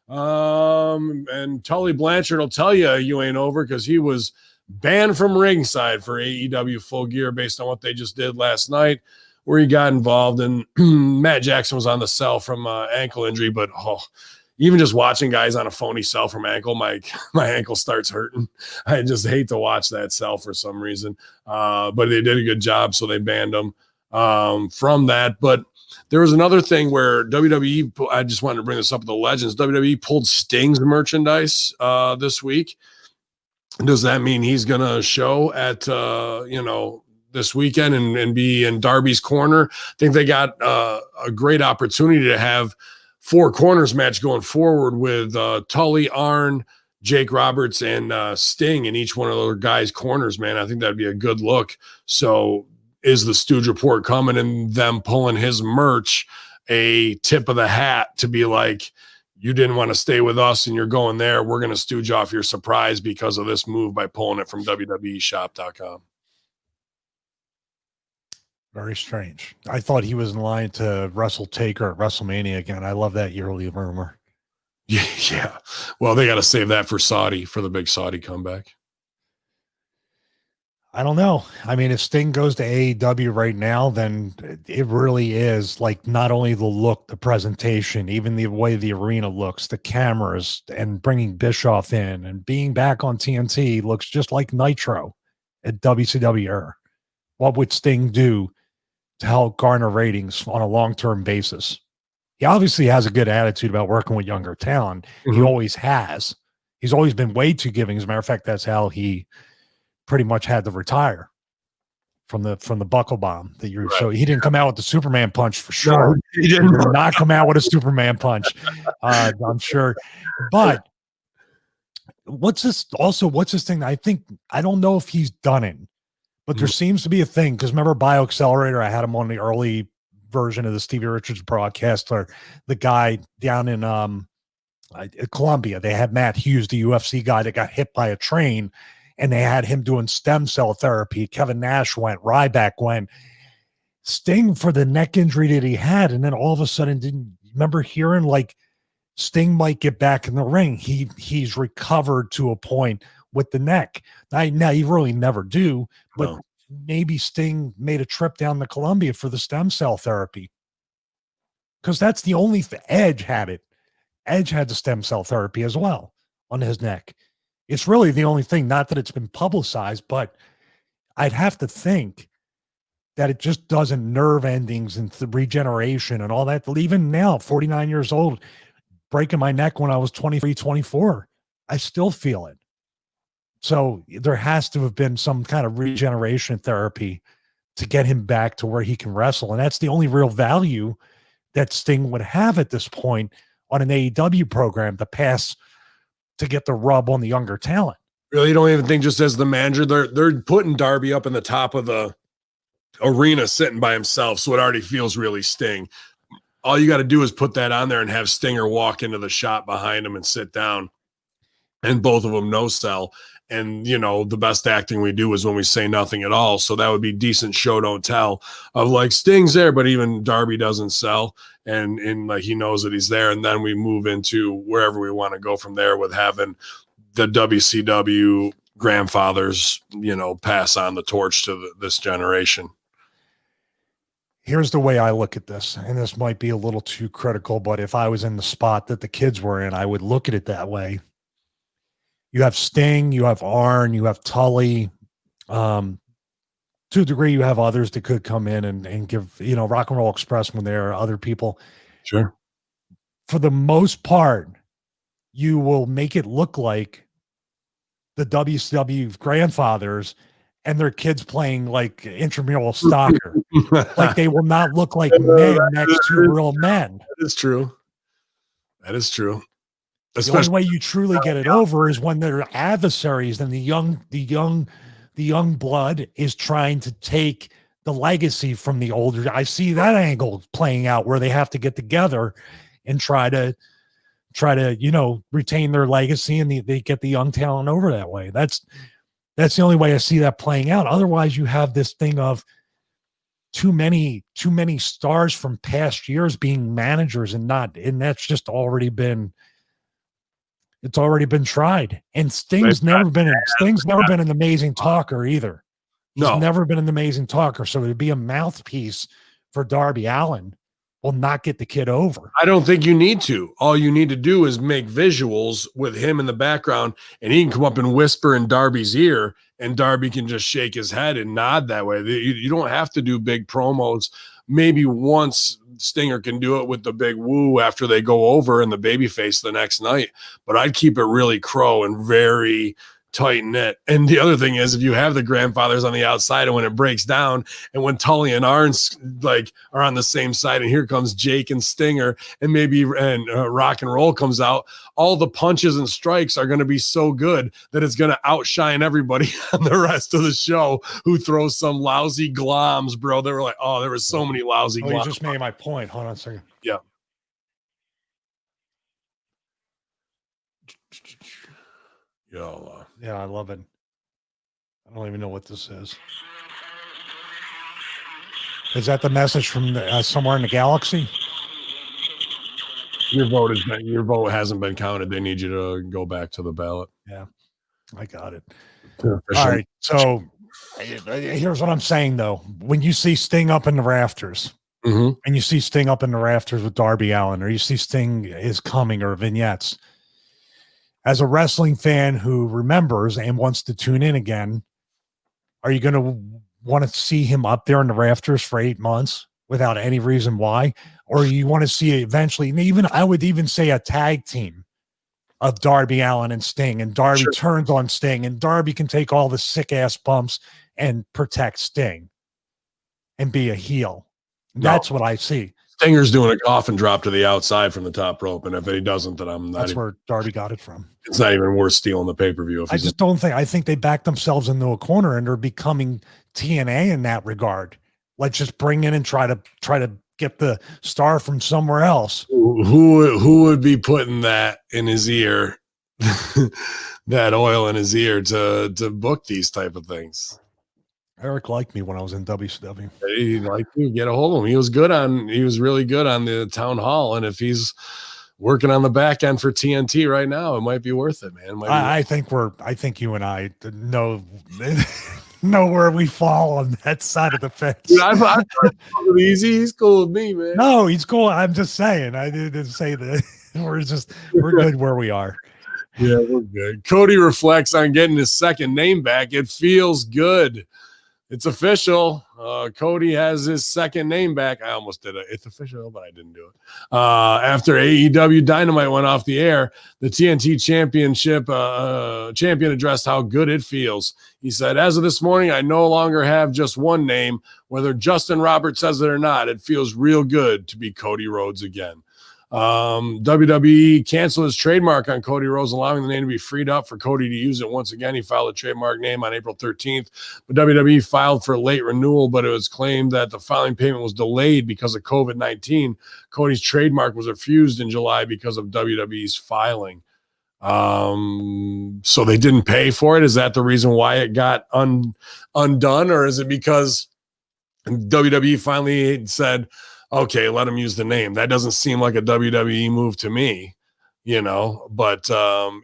And Tully Blanchard will tell you ain't over because he was banned from ringside for AEW Full Gear based on what they just did last night, where he got involved. And Matt Jackson was on the cell from ankle injury, but even just watching guys on a phony cell from ankle, my ankle starts hurting. I just hate to watch that cell for some reason. But they did a good job, so they banned him from that. But there was another thing where WWE, I just wanted to bring this up with the legends, WWE pulled Sting's merchandise this week. Does that mean he's going to show at, this weekend and be in Darby's corner? I think they got a great opportunity to have 4 corners match going forward with Tully, Arn, Jake Roberts, and Sting in each one of those guys' corners, man. I think that'd be a good look. So is the Stooge Report coming and them pulling his merch a tip of the hat to be like, you didn't want to stay with us and you're going there. We're going to stooge off your surprise because of this move by pulling it from WWEshop.com. Very strange. I thought he was in line to wrestle Taker at WrestleMania again. I love that yearly rumor. Yeah. Well, they got to save that for Saudi, for the big Saudi comeback. I don't know. I mean, if Sting goes to AEW right now, then it really is like not only the look, the presentation, even the way the arena looks, the cameras, and bringing Bischoff in and being back on TNT looks just like Nitro at WCW. What would Sting do to help garner ratings on a long-term basis? He obviously has a good attitude about working with younger talent. He always has. He's always been way too giving. As a matter of fact, that's how he pretty much had to retire from the buckle bomb that you're. Right. So he didn't come out with the Superman punch for sure. No, he did not come out with a Superman punch. I'm sure. But what's this thing? I don't know if he's done it, but there seems to be a thing. Because remember BioAccelerator, I had him on the early version of the Stevie Richards broadcast, or the guy down in Colombia. They had Matt Hughes, the UFC guy that got hit by a train. And they had him doing stem cell therapy. Kevin Nash went, Ryback went, Sting for the neck injury that he had. And then all of a sudden, didn't remember hearing like Sting might get back in the ring. He's recovered to a point with the neck. Now you really never do, but maybe Sting made a trip down to Colombia for the stem cell therapy. Because that's the only Edge had it. Edge had the stem cell therapy as well on his neck. It's really the only thing, not that it's been publicized, but I'd have to think that it just doesn't, nerve endings and the regeneration and all that. Even now, 49 years old, breaking my neck when I was 23, 24, I still feel it. So there has to have been some kind of regeneration therapy to get him back to where he can wrestle. And that's the only real value that Sting would have at this point on an AEW program to pass to get the rub on the younger talent. Really, you don't even think, just as the manager, they're putting Darby up in the top of the arena sitting by himself, so it already feels really Sting. All you got to do is put that on there and have Stinger walk into the shop behind him and sit down, and both of them no sell. And, you know, the best acting we do is when we say nothing at all. So that would be decent show don't tell of like Sting's there, but even Darby doesn't sell, and like he knows that he's there. And then we move into wherever we want to go from there with having the WCW grandfathers, you know, pass on the torch to this generation. Here's the way I look at this, and this might be a little too critical, but if I was in the spot that the kids were in, I would look at it that way. You have Sting, you have Arn, you have Tully. To a degree, you have others that could come in and give, you know, Rock and Roll Express when there are other people. Sure. For the most part, you will make it look like the WCW grandfathers and their kids playing like intramural soccer. Like they will not look like men next to real men. That is true. That is true. The only way you truly get it over is when they're adversaries and the young blood is trying to take the legacy from the older. I see that angle playing out where they have to get together and try to, you know, retain their legacy, and they get the young talent over that way. That's the only way I see that playing out. Otherwise, you have this thing of too many stars from past years being managers and that's just already been. It's already been tried. And Sting's never been an amazing talker either. He's never been an amazing talker. So to be a mouthpiece for Darby Allin will not get the kid over. I don't think you need to. All you need to do is make visuals with him in the background, and he can come up and whisper in Darby's ear, and Darby can just shake his head and nod that way. You don't have to do big promos. Maybe once Stinger can do it with the big woo after they go over in the babyface the next night, but I'd keep it really Crow and very tight knit. And the other thing is, if you have the grandfathers on the outside, and when it breaks down, and when Tully and Arns like are on the same side, and here comes Jake and Stinger, and maybe Rock and Roll comes out, all the punches and strikes are going to be so good that it's going to outshine everybody on the rest of the show who throws some lousy gloms, bro. They were like, oh, there were so many lousy gloms. You just made my point. Hold on a second. Yeah. Yeah, I love it. I don't even know what this is. Is that the message from somewhere in the galaxy? Your vote hasn't been counted. They need you to go back to the ballot. Yeah, I got it. All right. So here's what I'm saying, though. When you see Sting up in the rafters, and you see Sting up in the rafters with Darby Allin, or you see Sting is coming, or vignettes, as a wrestling fan who remembers and wants to tune in again, are you going to want to see him up there in the rafters for 8 months without any reason why? Or you want to see eventually, I would even say a tag team of Darby Allin and Sting, and Darby turns on Sting, and Darby can take all the sick ass bumps and protect Sting and be a heel. That's what I see. Stinger's doing a coffin drop to the outside from the top rope, and if he doesn't, then I'm not. That's where Darby got it from. It's not even worth stealing the pay-per-view. I think they backed themselves into a corner, and they're becoming TNA in that regard. Let's just bring in and try to get the star from somewhere else. Who would be putting that in his ear, that oil in his ear to book these type of things? Eric liked me when I was in WCW. He liked me. Get a hold of him. He was really good on the town hall. And if he's working on the back end for TNT right now, it might be worth it, man. I think you and I know where we fall on that side of the fence. Dude, I'm easy. He's cool with me, man. No, he's cool. I'm just saying. I didn't say that. We're good where we are. Yeah, we're good. Cody reflects on getting his second name back. It feels good. It's official. Cody has his second name back. I almost did it. It's official, but I didn't do it. After AEW Dynamite went off the air, the TNT Championship champion addressed how good it feels. He said, "As of this morning, I no longer have just one name. Whether Justin Roberts says it or not, it feels real good to be Cody Rhodes again." WWE canceled his trademark on Cody Rhodes, allowing the name to be freed up for Cody to use it once again. He filed a trademark name on April 13th, but WWE filed for late renewal, but it was claimed that the filing payment was delayed because of COVID-19. Cody's trademark was refused in July because of WWE's filing. So they didn't pay for it. Is that the reason why it got undone, or is it because WWE finally said, okay, let him use the name? That doesn't seem like a WWE move to me, but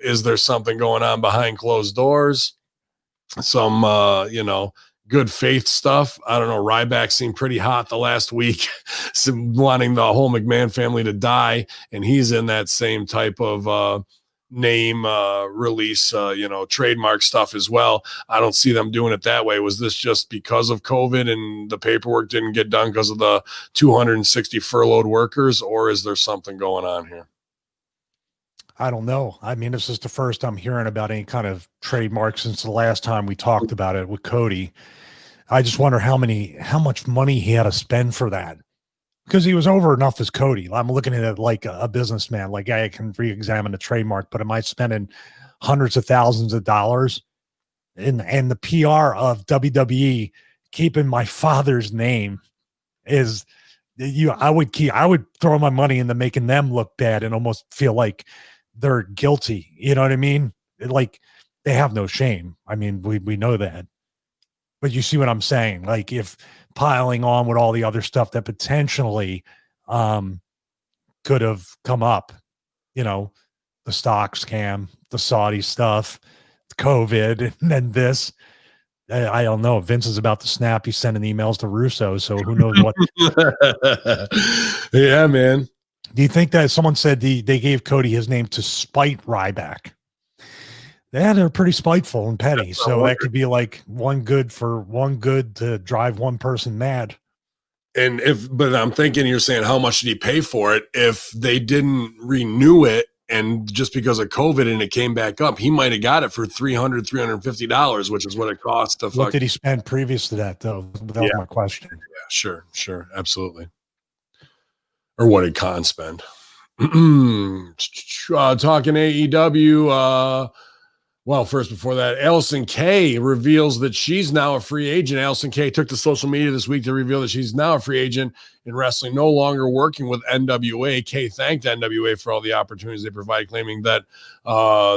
is there something going on behind closed doors? Some, good faith stuff. I don't know. Ryback seemed pretty hot the last week, wanting the whole McMahon family to die. And he's in that same type of name release, trademark stuff as well. I don't see them doing it that way. Was this just because of COVID and the paperwork didn't get done because of the 260 furloughed workers, or is there something going on here? I don't know. I mean, this is the first I'm hearing about any kind of trademark since the last time we talked about it with Cody. I just wonder how much money he had to spend for that. Because he was over enough as Cody. I'm looking at it like a businessman. Like, I can re-examine the trademark, but am I spending hundreds of thousands of dollars? And the PR of WWE keeping my father's name is I would throw my money into making them look bad and almost feel like they're guilty. You know what I mean? Like, they have no shame. I mean, we know that. But you see what I'm saying? Like, if piling on with all the other stuff that potentially could have come up, the stock scam, the Saudi stuff, COVID, and then this. I don't know. Vince is about to snap. He's sending emails to Russo, so who knows what. Yeah, man. Do you think that someone said they gave Cody his name to spite Ryback? Yeah, they're pretty spiteful and petty. So that could be like one good to drive one person mad. But I'm thinking, you're saying, how much did he pay for it? If they didn't renew it, and just because of COVID and it came back up, he might have got it for $300, $350, which is what it cost. What did he spend previous to that, though? That was my question. Yeah, sure. Absolutely. Or what did Khan spend? Talking AEW, well, first, before that, Allison Kay reveals that she's now a free agent. Allison Kay took to social media this week to reveal that she's now a free agent in wrestling, no longer working with NWA. Kay thanked NWA for all the opportunities they provide, claiming that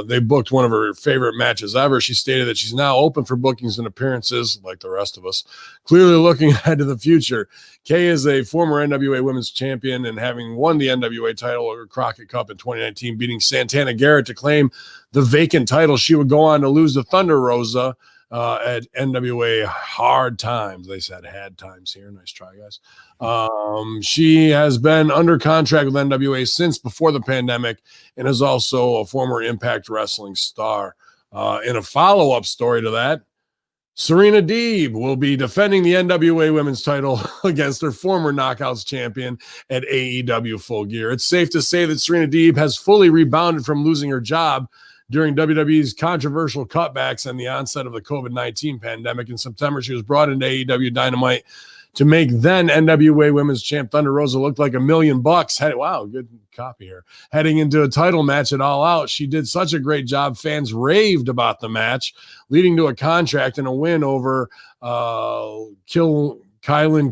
they booked one of her favorite matches ever. She stated that she's now open for bookings and appearances, like the rest of us, clearly looking ahead to the future. Kay is a former NWA Women's Champion and having won the NWA title or Crockett Cup in 2019, beating Santana Garrett to claim the vacant title. She would go on to lose to Thunder Rosa at NWA Hard Times. They said had times here. Nice try, guys. She has been under contract with NWA since before the pandemic and is also a former Impact Wrestling star. In a follow-up story to that, Serena Deeb will be defending the NWA Women's title against her former Knockouts champion at AEW Full Gear. It's safe to say that Serena Deeb has fully rebounded from losing her job during WWE's controversial cutbacks and the onset of the COVID-19 pandemic. In September, she was brought into AEW Dynamite to make then NWA Women's Champ Thunder Rosa look like $1 million. Wow, good copy here. Heading into a title match at All Out, she did such a great job. Fans raved about the match, leading to a contract and a win over Kylan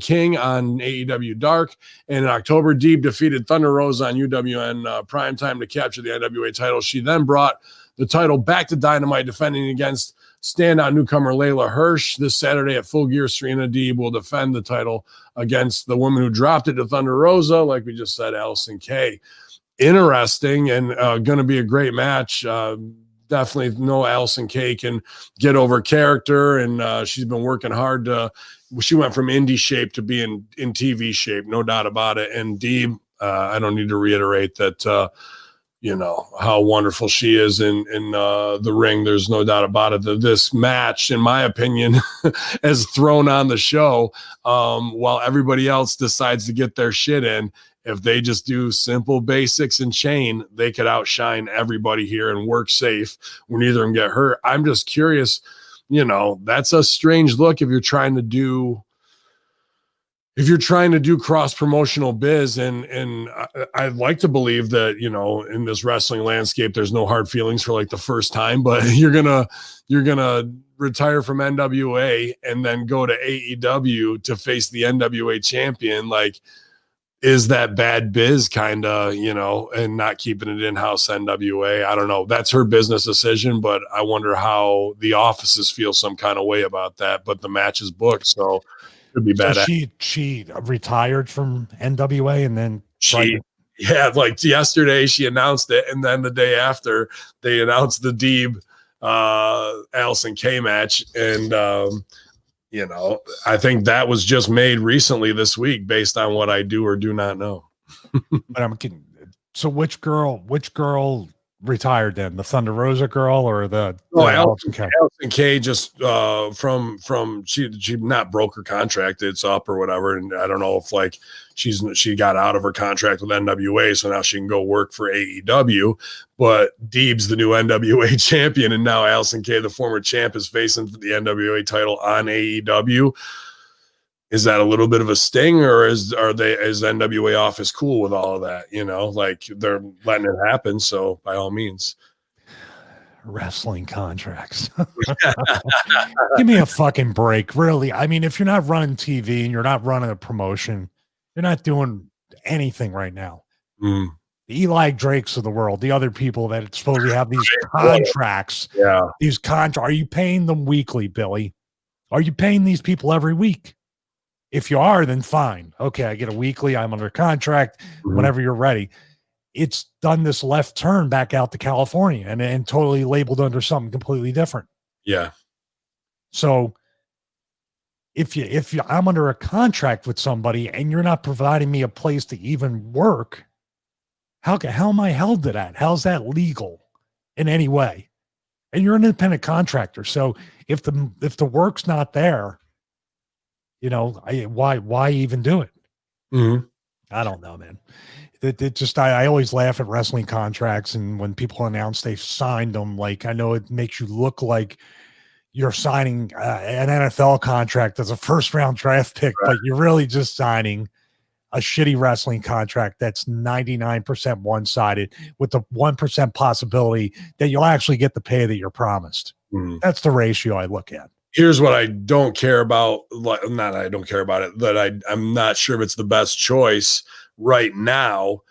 King on AEW Dark. And in October, Deeb defeated Thunder Rosa on UWN Primetime to capture the NWA title. She then brought the title back to Dynamite, defending against standout newcomer Layla Hirsch. This Saturday at Full Gear, Serena Deeb will defend the title against the woman who dropped it to Thunder Rosa, like we just said, Allison Kay. Interesting and going to be a great match. Definitely know Allison Kay can get over character, and she's been working hard she went from indie shape to being in TV shape, no doubt about it. And Deeb, I don't need to reiterate that you know, how wonderful she is in the ring. There's no doubt about it. That this match, in my opinion, has thrown on the show, while everybody else decides to get their shit in. If they just do simple basics and chain, they could outshine everybody here and work safe where neither of them get hurt. I'm just curious, you know, that's a strange look if you're trying to do cross promotional biz, and I'd like to believe that, you know, in this wrestling landscape, there's no hard feelings for like the first time, but you're gonna retire from NWA and then go to AEW to face the NWA champion. Like, is that bad biz kind of, you know, and not keeping it in-house NWA? I don't know. That's her business decision, but I wonder how the offices feel some kind of way about that. But the match is booked, so could be bad. So she retired from NWA and then like yesterday she announced it, and then the day after they announced the Deeb Allison K match, and you know, I think that was just made recently this week based on what I do or do not know. But I'm kidding. So which girl retired then? The Thunder Rosa girl or the Allison K just from she not broke her contract, it's up or whatever, and I don't know if like she got out of her contract with NWA, so now she can go work for AEW. But Deeb's the new NWA champion, and now Allison K, the former champ, is facing the NWA title on AEW. Is that a little bit of a sting, or is NWA office cool with all of that? You know, like they're letting it happen. So by all means, wrestling contracts. Give me a fucking break. Really. I mean, if you're not running TV and you're not running a promotion, you're not doing anything right now. The Eli Drakes of the world, the other people that supposedly have these contracts. Yeah. These contracts. Are you paying them weekly, Billy? Are you paying these people every week? If you are, then fine. Okay, I get a weekly. I'm under contract. Whenever you're ready. It's done this left turn back out to California and totally labeled under something completely different. Yeah. So if I'm under a contract with somebody and you're not providing me a place to even work, how am I held to that? How's that legal in any way? And you're an independent contractor. So if the work's not there, you know, why even do it? I don't know, man. It just, I always laugh at wrestling contracts. And when people announce they've signed them, like, I know it makes you look like you're signing an NFL contract as a first round draft pick, but you're really just signing a shitty wrestling contract that's 99% one-sided with the 1% possibility that you'll actually get the pay that you're promised. That's the ratio I look at. Here's what I don't care about. Not I don't care about it, but I'm not sure if it's the best choice right now.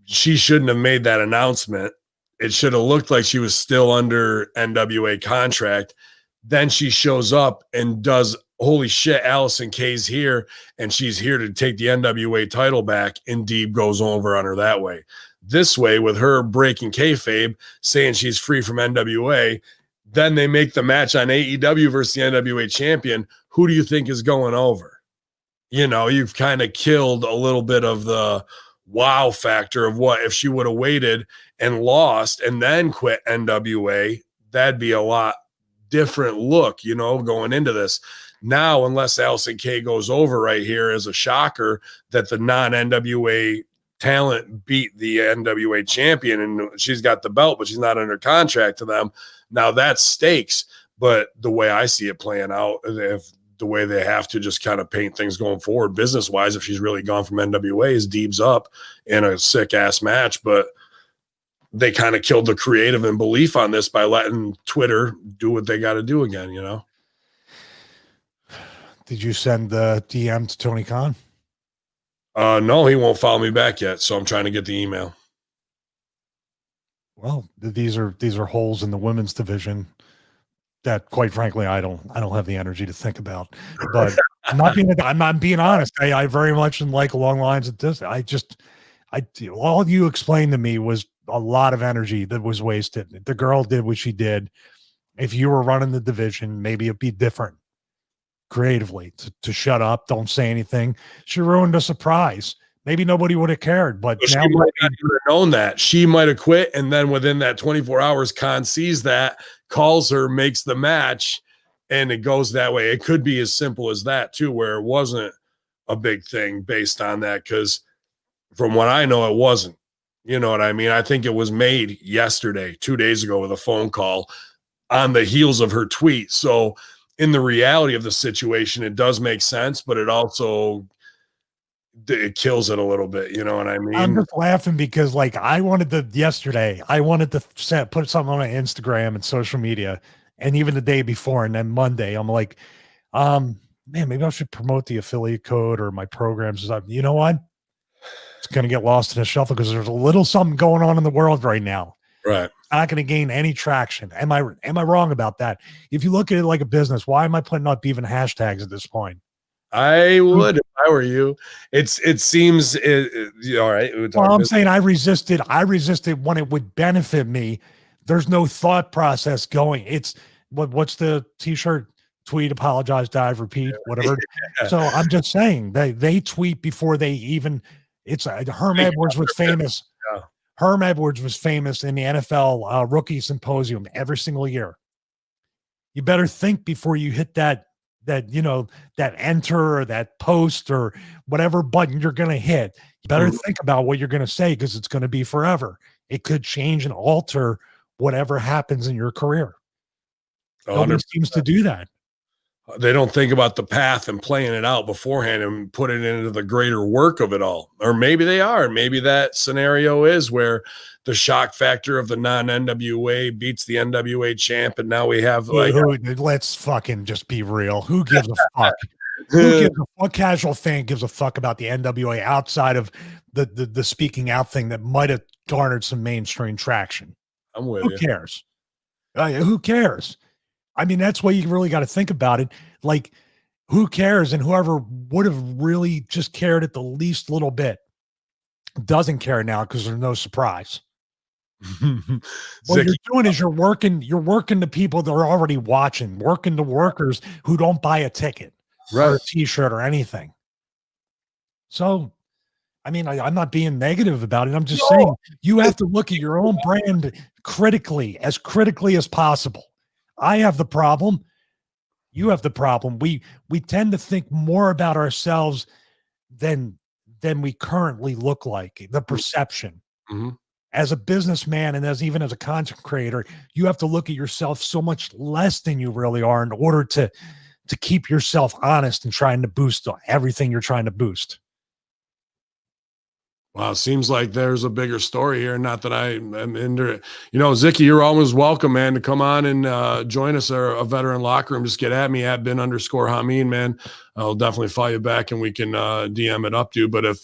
She shouldn't have made that announcement. It should have looked like she was still under NWA contract. Then she shows up and does, holy shit, Allison K's here, and she's here to take the NWA title back, and Deeb goes over on her that way. This way, with her breaking kayfabe, saying she's free from NWA, then they make the match on AEW versus the NWA champion. Who do you think is going over? You know, you've kind of killed a little bit of the wow factor of what if she would have waited and lost and then quit NWA. That'd be a lot different look, you know, going into this. Now, unless Allison K goes over right here as a shocker that the non-NWA talent beat the NWA champion and she's got the belt, but she's not under contract to them. Now that's stakes, but the way I see it playing out, if the way they have to just kind of paint things going forward business-wise, if she's really gone from NWA, is Deeb's up in a sick-ass match, but they kind of killed the creative and belief on this by letting Twitter do what they got to do again, you know? Did you send the DM to Tony Khan? No, he won't follow me back yet, so I'm trying to get the email. Well, these are holes in the women's division that, quite frankly, I don't have the energy to think about. But I'm not being honest. I very much like along lines of this. All you explained to me was a lot of energy that was wasted. The girl did what she did. If you were running the division, maybe it'd be different creatively to shut up, don't say anything. She ruined a surprise. maybe nobody would have cared. But she now might not even have known that. She might have quit, and then within that 24 hours, Khan sees that, calls her, makes the match, and it goes that way. It could be as simple as that too, where it wasn't a big thing based on that, because from what I know, it wasn't. You know what I mean? I think it was made yesterday, 2 days ago, with a phone call on the heels of her tweet. So in the reality of the situation, it does make sense, but it also it kills it a little bit. You know what I mean? I'm just laughing because like I wanted to put something on my Instagram and social media, and even the day before, and then Monday, I'm like, man, maybe I should promote the affiliate code or my programs. You know what? It's going to get lost in the shuffle because there's a little something going on in the world right now. Right. It's not going to gain any traction. Am I wrong about that? If you look at it like a business, why am I putting up even hashtags at this point? I would if I were you. It seems all right. Well, I'm saying I resisted when it would benefit me. There's no thought process going. It's what's the t-shirt? Tweet, apologize, dive, repeat, whatever. Yeah. So I'm just saying they tweet before they even. It's Herm Edwards was famous. Yeah. Herm Edwards was famous in the NFL rookie symposium every single year. You better think before you hit that enter or that post or whatever button you're going to hit. You better think about what you're going to say, because it's going to be forever. It could change and alter whatever happens in your career. 100%. Nobody seems to do that. They don't think about the path and playing it out beforehand and put it into the greater work of it all. Or maybe they are. Maybe that scenario is where the shock factor of the non-NWA beats the NWA champ, and now we have like let's fucking just be real. Who gives a fuck? What casual fan gives a fuck about the NWA outside of the speaking out thing that might have garnered some mainstream traction? I'm with you. Who cares? Who cares? I mean, that's why you really got to think about it. Like, who cares? And whoever would have really just cared at the least little bit doesn't care now because there's no surprise. What you're doing is you're working the people that are already watching, working the workers who don't buy a ticket or a t-shirt or anything. So, I mean, I'm not being negative about it. I'm just saying you have to look at your own brand critically as possible. I have the problem. You have the problem. We tend to think more about ourselves than we currently look like, the perception. Mm-hmm. As a businessman and even as a content creator, you have to look at yourself so much less than you really are in order to keep yourself honest and trying to boost everything you're trying to boost. Wow, seems like there's a bigger story here. Not that I am into it. You know, Zicky, you're always welcome, man, to come on and join us at a veteran locker room. Just get at me at bin_Hamin, man. I'll definitely follow you back and we can DM it up to you. But if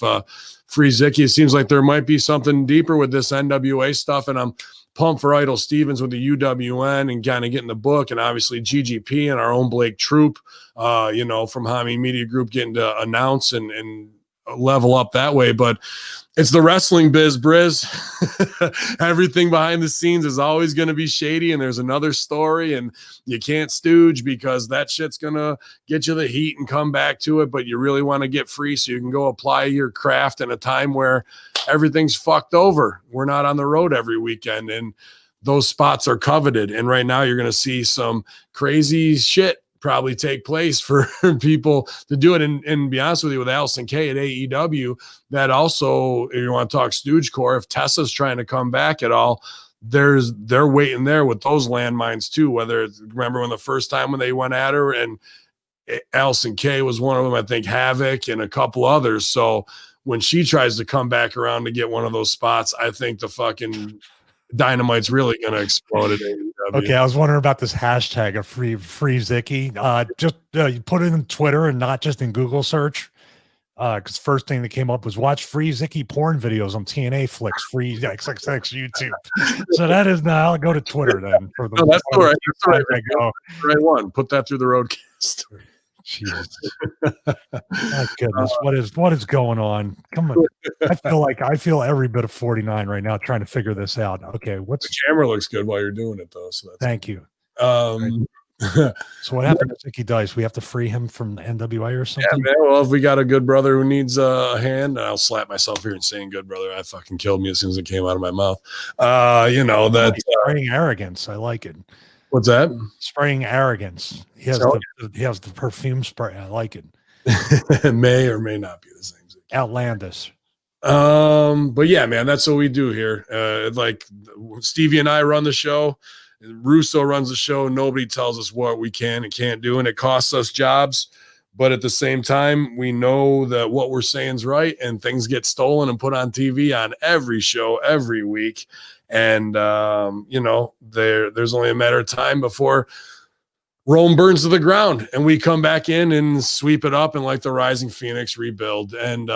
free Zicky, it seems like there might be something deeper with this NWA stuff. And I'm pumped for Idol Stevens with the UWN and kind of getting the book, and obviously GGP and our own Blake Troop, from Hamin Media Group getting to announce and level up that way. But it's the wrestling biz, Briz. Everything behind the scenes is always going to be shady, and there's another story, and you can't stooge because that shit's going to get you the heat and come back to it. But you really want to get free so you can go apply your craft in a time where everything's fucked over. We're not on the road every weekend, and those spots are coveted. And right now you're going to see some crazy shit probably take place for people to do it. And be honest with you, with Allison K at AEW, that also, if you want to talk stooge core, if Tessa's trying to come back at all, they're waiting there with those landmines too. Whether it's, remember when the first time when they went at her, and Allison K was one of them, I think Havoc and a couple others. So when she tries to come back around to get one of those spots, I think the fucking dynamite's really going to explode at AEW. Okay, I was wondering about this hashtag of free Zicky. You put it in Twitter and not just in Google search. Because first thing that came up was watch free Zicky porn videos on TNA Flicks, free XXX YouTube. So that is now. I'll go to Twitter then. For the that's all right. That's right. Right one. Put that through the roadcast. Jesus. My goodness. What is going on? Come on. I feel every bit of 49 right now trying to figure this out. Okay. The camera looks good while you're doing it though. So that's thank you. So what happened to Zicky Dice? We have to free him from the NWA or something? Yeah, man. Well, if we got a good brother who needs a hand, I'll slap myself here and saying good brother. I fucking killed me as soon as it came out of my mouth. Spraying arrogance. I like it. What's that? Spraying arrogance. He has the perfume spray. I like it. It may or may not be the same. Outlandish. But yeah, man, that's what we do here. Like Stevie and I run the show. Russo runs the show. Nobody tells us what we can and can't do, and it costs us jobs. But at the same time, we know that what we're saying is right, and things get stolen and put on TV on every show every week. And there's only a matter of time before Rome burns to the ground, and we come back in and sweep it up, and like the rising phoenix, rebuild. And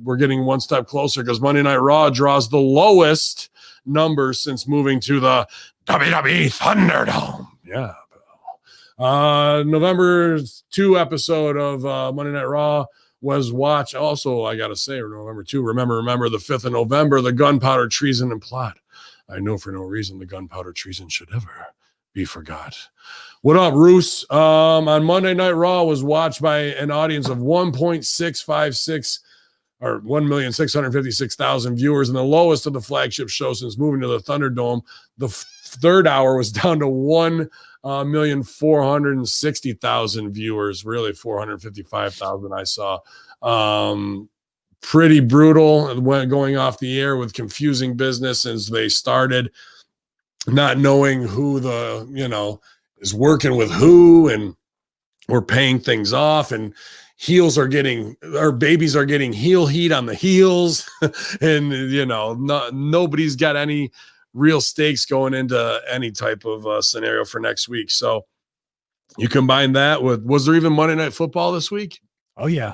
we're getting one step closer because Monday Night Raw draws the lowest number since moving to the WWE Thunderdome. Yeah. November 2 episode of Monday Night Raw was watched. Also, I got to say, November 2, remember the 5th of November, the gunpowder treason and plot. I know for no reason the gunpowder treason should ever be forgot. What up, Roos? On Monday Night Raw was watched by an audience of 1.656 or 1,656,000 viewers, and the lowest of the flagship show since moving to the Thunderdome. The third hour was down to 1,460,000 viewers, really 455,000 I saw. Pretty brutal going off the air with confusing business as they started, not knowing who is working with who, and we're paying things off, and babies are getting heel heat on the heels. And nobody's got any real stakes going into any type of scenario for next week. So you combine that with, was there even Monday Night Football this week? Oh yeah,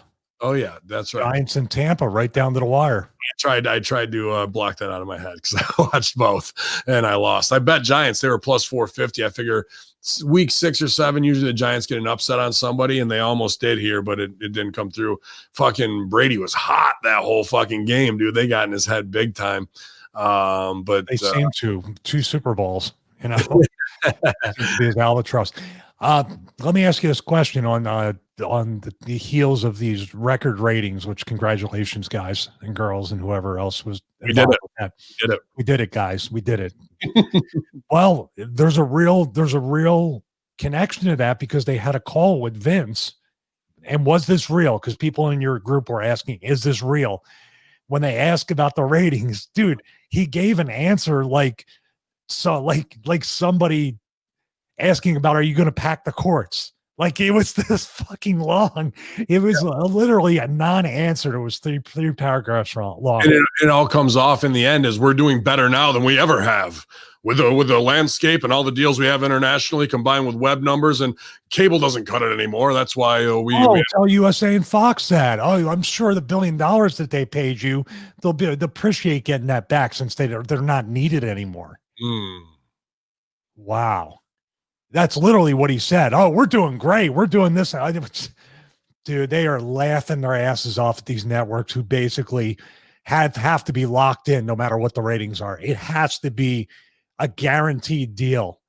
that's right. Giants in Tampa, right down to the wire. I tried to block that out of my head because I watched both and I lost. I bet Giants, they were plus 450. I figure week 6 or 7, usually the Giants get an upset on somebody, and they almost did here, but it didn't come through. Fucking Brady was hot that whole fucking game, dude. They got in his head big time. But they seem to 2 Super Bowls, his albatross. Let me ask you this question on the heels of these record ratings, which congratulations, guys and girls and whoever else was involved with that. We did it, guys. We did it. Well, there's a real connection to that because they had a call with Vince. And was this real? Because people in your group were asking, is this real? When they asked about the ratings, dude, he gave an answer like somebody asking about, are you going to pack the courts? Like, it was this fucking long. It was literally a non-answer. It was three paragraphs long. And it all comes off in the end as we're doing better now than we ever have with the landscape and all the deals we have internationally combined with web numbers, and cable doesn't cut it anymore. That's why we tell USA and Fox that. Oh, I'm sure the $1 billion that they paid you, they'll appreciate getting that back since they're not needed anymore. Wow. That's literally what he said. Oh, we're doing great. We're doing this. Dude, they are laughing their asses off at these networks who basically have to be locked in no matter what the ratings are. It has to be a guaranteed deal.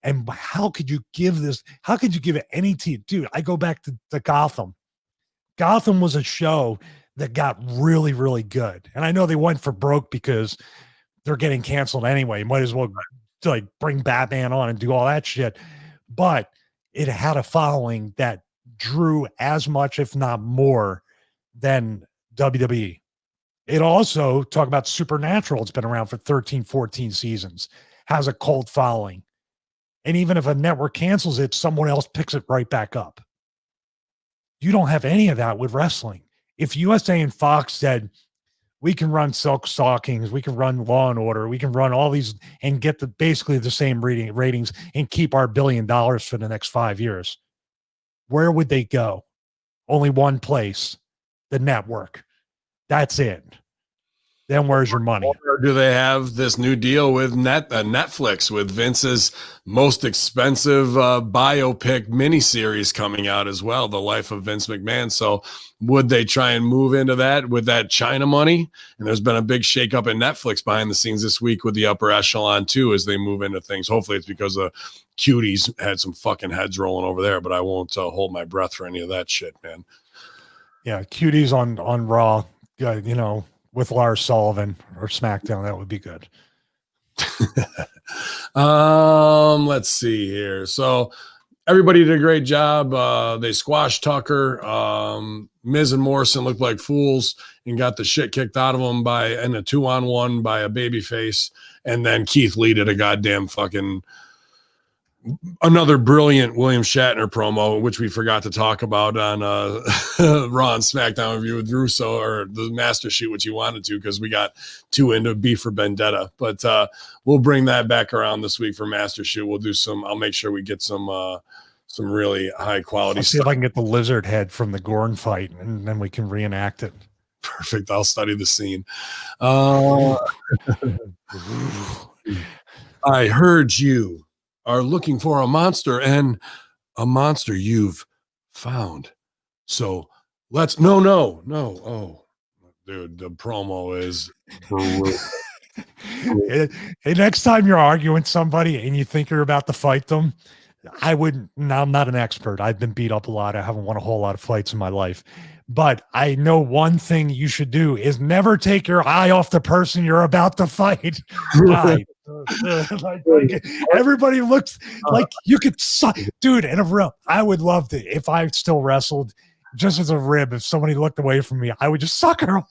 And how could you give this? How could you give it any team? Dude, I go back to Gotham. Gotham was a show that got really, really good. And I know they went for broke because they're getting canceled anyway. Might as well bring Batman on and do all that shit. But it had a following that drew as much, if not more, than WWE. It also, talk about Supernatural, it's been around for 13, 14 seasons, has a cult following. And even if a network cancels it, someone else picks it right back up. You don't have any of that with wrestling. If USA and Fox said, we can run Silk Stockings, we can run Law and Order, we can run all these and get basically the same ratings and keep our $1 billion for the next 5 years, where would they go? Only one place, the network. That's it. Then where's your money? Or do they have this new deal with Netflix with Vince's most expensive biopic miniseries coming out as well, The Life of Vince McMahon? So would they try and move into that with that China money? And there's been a big shakeup in Netflix behind the scenes this week with the upper echelon too, as they move into things. Hopefully it's because the cuties had some fucking heads rolling over there, but I won't hold my breath for any of that shit, man. Yeah, cuties on Raw, with Lars Sullivan or SmackDown, that would be good. Let's see here. So everybody did a great job. They squashed Tucker. Miz and Morrison looked like fools and got the shit kicked out of them in a 2-on-1 by a babyface. And then Keith Lee did a goddamn another brilliant William Shatner promo, which we forgot to talk about on Raw and SmackDown review with Russo, or the Master Shoot, which you wanted to, because we got too into Beef for Vendetta. But we'll bring that back around this week for Master Shoot. We'll do I'll make sure we get some really high quality stuff. See if I can get the lizard head from the Gorn fight, and then we can reenact it. Perfect. I'll study the scene. I heard you are looking for a monster, and a monster you've found. So let's no. Oh, dude, the promo is brutal. Hey, next time you're arguing with somebody and you think you're about to fight them, I'm not an expert. I've been beat up a lot. I haven't won a whole lot of fights in my life. But I know one thing you should do is never take your eye off the person you're about to fight. Right. like everybody looks like you could dude, in a real, I would love to, if I still wrestled, just as a rib, if somebody looked away from me, I would just sucker them,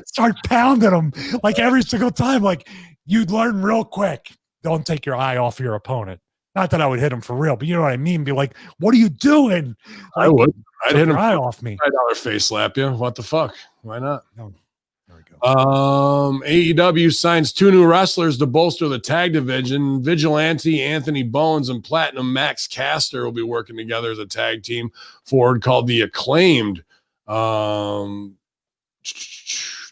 start pounding them like every single time. Like, you'd learn real quick, don't take your eye off your opponent. Not that I would hit him for real, but you know what I mean? Be like, what are you doing? Like, I would. I'd hit him. Eye off me. $5 face slap you. What the fuck? Why not? No. There we go. AEW signs 2 new wrestlers to bolster the tag division. Vigilante Anthony Bones and Platinum Max Caster will be working together as a tag team forward called the Acclaimed.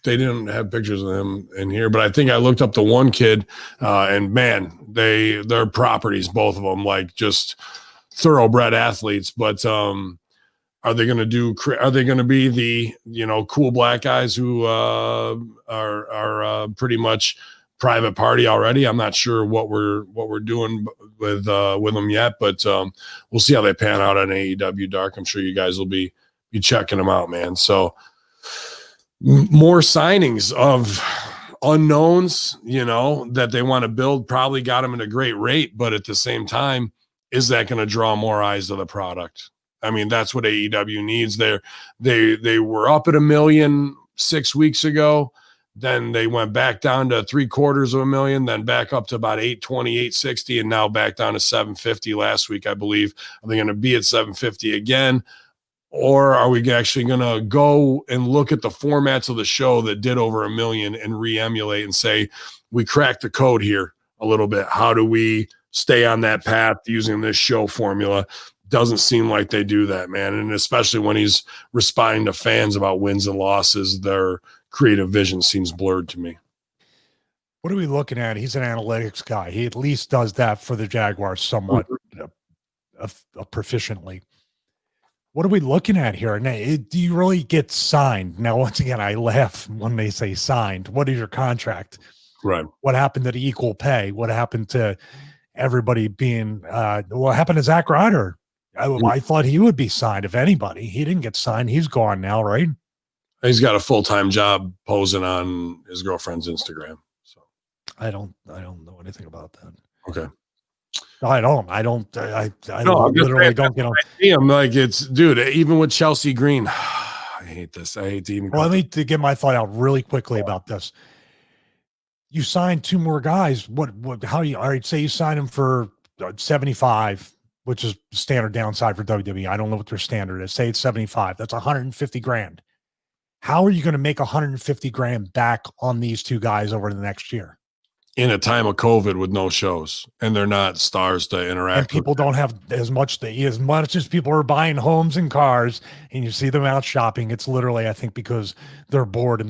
They didn't have pictures of them in here, but I think I looked up the one kid, and man, they're properties, both of them, like just thoroughbred athletes. But are they going to be the cool black guys who are pretty much private party already? I'm not sure what we're doing with them yet, but we'll see how they pan out on AEW Dark. I'm sure you guys will be checking them out, man. So more signings of unknowns, that they want to build, probably got them at a great rate, but at the same time, is that going to draw more eyes to the product? I mean, that's what AEW needs. They were up at 1 million 6 weeks ago. Then they went back down to 750,000, then back up to about 820, 860, and now back down to 750 last week, I believe. Are they going to be at 750 again? Or are we actually going to go and look at the formats of the show that did over 1 million and re-emulate and say, we cracked the code here a little bit? How do we stay on that path using this show formula? Doesn't seem like they do that, man. And especially when he's responding to fans about wins and losses, their creative vision seems blurred to me. What are we looking at? He's an analytics guy. He at least does that for the Jaguars somewhat proficiently. What are we looking at here? Now, do you really get signed? Now, once again, I laugh when they say signed. What is your contract? Right. What happened to the equal pay? What happened to everybody being what happened to Zack Ryder? I thought he would be signed, if anybody. He didn't get signed. He's gone now, right? He's got a full-time job posing on his girlfriend's Instagram. So I don't know anything about that. Okay. I literally don't get on. I see him like it's, dude, even with Chelsea Green. I hate this. I hate to even. Well, let me to get my thought out really quickly about this. You signed 2 more guys. How do you, all right, say you sign them for 75, which is standard downside for WWE. I don't know what their standard is. Say it's 75. That's 150 grand. How are you going to make 150 grand back on these 2 guys over the next year? in a time of COVID with no shows, and they're not stars to interact and people with. don't have as much as people are buying homes and cars, and you see them out shopping. It's literally, I think, because they're bored and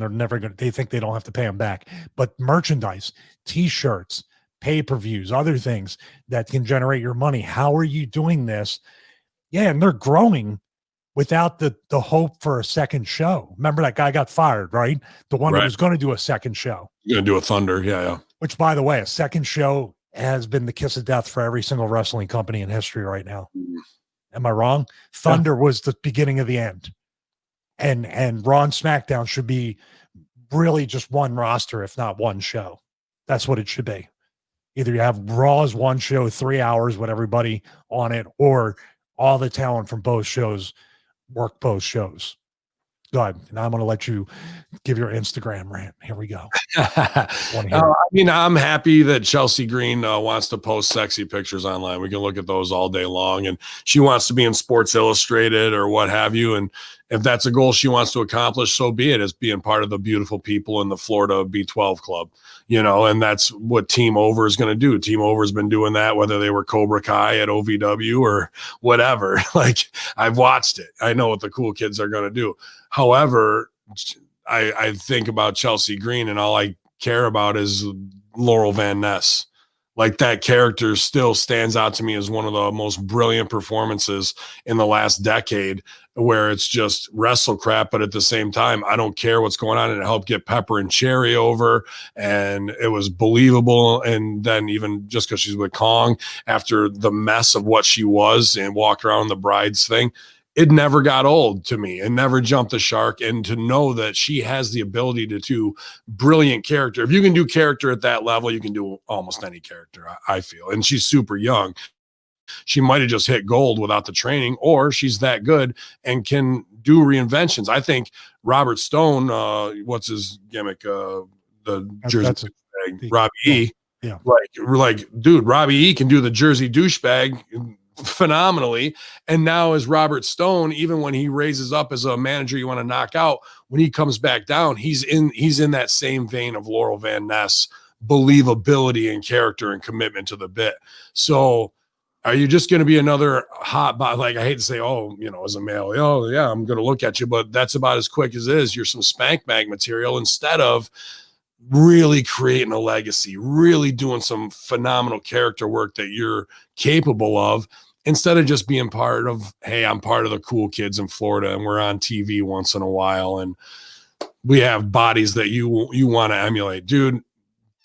they think they don't have to pay them back. But merchandise, t-shirts, pay-per-views, other things that can generate your money. How are you doing this? Yeah, and they're growing without the hope for a second show. Remember that guy got fired, right? The one that was going to do a second show. You're going to do a Thunder, yeah. Which, by the way, a second show has been the kiss of death for every single wrestling company in history right now. Am I wrong? Thunder was the beginning of the end. And Raw and SmackDown should be really just one roster, if not one show. That's what it should be. Either you have Raw as one show, 3 hours with everybody on it, or all the talent from both shows work both shows. Go ahead. Now I'm going to let you give your Instagram rant. Here we go. I mean, I'm happy that Chelsea Green wants to post sexy pictures online. We can look at those all day long. And she wants to be in Sports Illustrated or what have you. And if that's a goal she wants to accomplish, so be it, as being part of the beautiful people in the Florida B12 club, and that's what Team Over is going to do. Team Over has been doing that, whether they were Cobra Kai at OVW or whatever. Like, I've watched it. I know what the cool kids are going to do. However, I think about Chelsea Green, and all I care about is Laurel Van Ness. Like, that character still stands out to me as one of the most brilliant performances in the last decade, where it's just wrestle crap, but at the same time, I don't care what's going on, and it helped get Pepper and Cherry over, and it was believable. And then even just because she's with Kong, after the mess of what she was and walked around the bride's thing, it never got old to me and never jumped the shark. And to know that she has the ability to do brilliant character. If you can do character at that level, you can do almost any character, I feel. And she's super young. She might have just hit gold without the training, or she's that good and can do reinventions. I think Robert Stone, what's his gimmick? The Jersey douchebag, Robbie E. Yeah. Like, dude, Robbie E can do the Jersey douchebag phenomenally. And now as Robert Stone, even when he raises up as a manager you want to knock out, when he comes back down, he's in that same vein of Laurel Van Ness, believability and character and commitment to the bit. So are you just going to be another hot bot? Like, I hate to say, as a male, oh yeah, I'm going to look at you, but that's about as quick as it is. You're some spank bag material, instead of really creating a legacy, really doing some phenomenal character work that you're capable of, instead of just being part of, hey, I'm part of the cool kids in Florida and we're on TV once in a while and we have bodies that you want to emulate. Dude,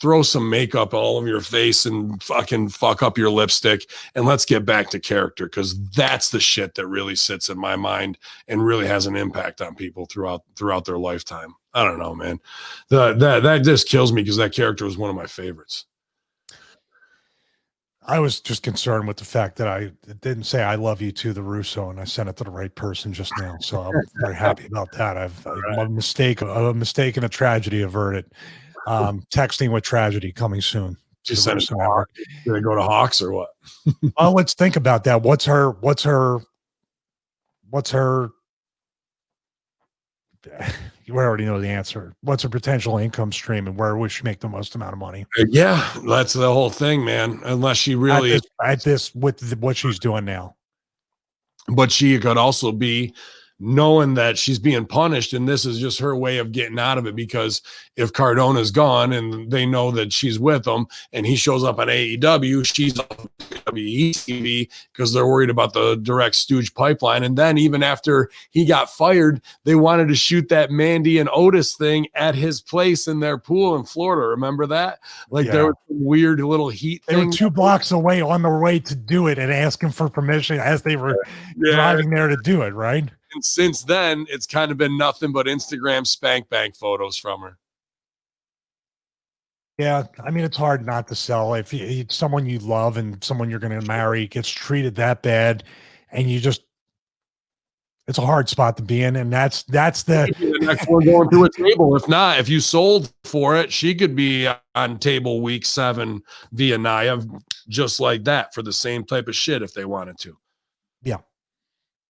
throw some makeup all over your face and fucking fuck up your lipstick, and let's get back to character, because that's the shit that really sits in my mind and really has an impact on people throughout their lifetime. I don't know, man. That just kills me, because that character was one of my favorites. I was just concerned with the fact that I didn't say I love you to the Russo, and I sent it to the right person just now. So I'm very happy about that. A mistake and a tragedy averted. Texting with tragedy coming soon. She sent it to Hawk. Did it go to Hawks or what? Well, let's think about that. What's her you already know the answer. What's her potential income stream, and where would she make the most amount of money? Yeah, that's the whole thing, man. Unless she really at this with what she's doing now. But she could also be knowing that she's being punished, and this is just her way of getting out of it, because if Cardona's gone and they know that she's with him and he shows up on AEW, she's on WWE TV, because they're worried about the direct stooge pipeline. And then even after he got fired, they wanted to shoot that Mandy and Otis thing at his place in their pool in Florida. Remember that? There was some weird little heat thing. They were 2 blocks away on their way to do it and asking for permission as they were driving there to do it, right? And since then, it's kind of been nothing but Instagram spank bank photos from her. Yeah, I mean, it's hard not to sell. If someone you love and someone you're going to marry gets treated that bad, and it's a hard spot to be in. And that's the next one going through a table. If not, if you sold for it, she could be on table week 7 via Nia, just like that, for the same type of shit if they wanted to. Yeah.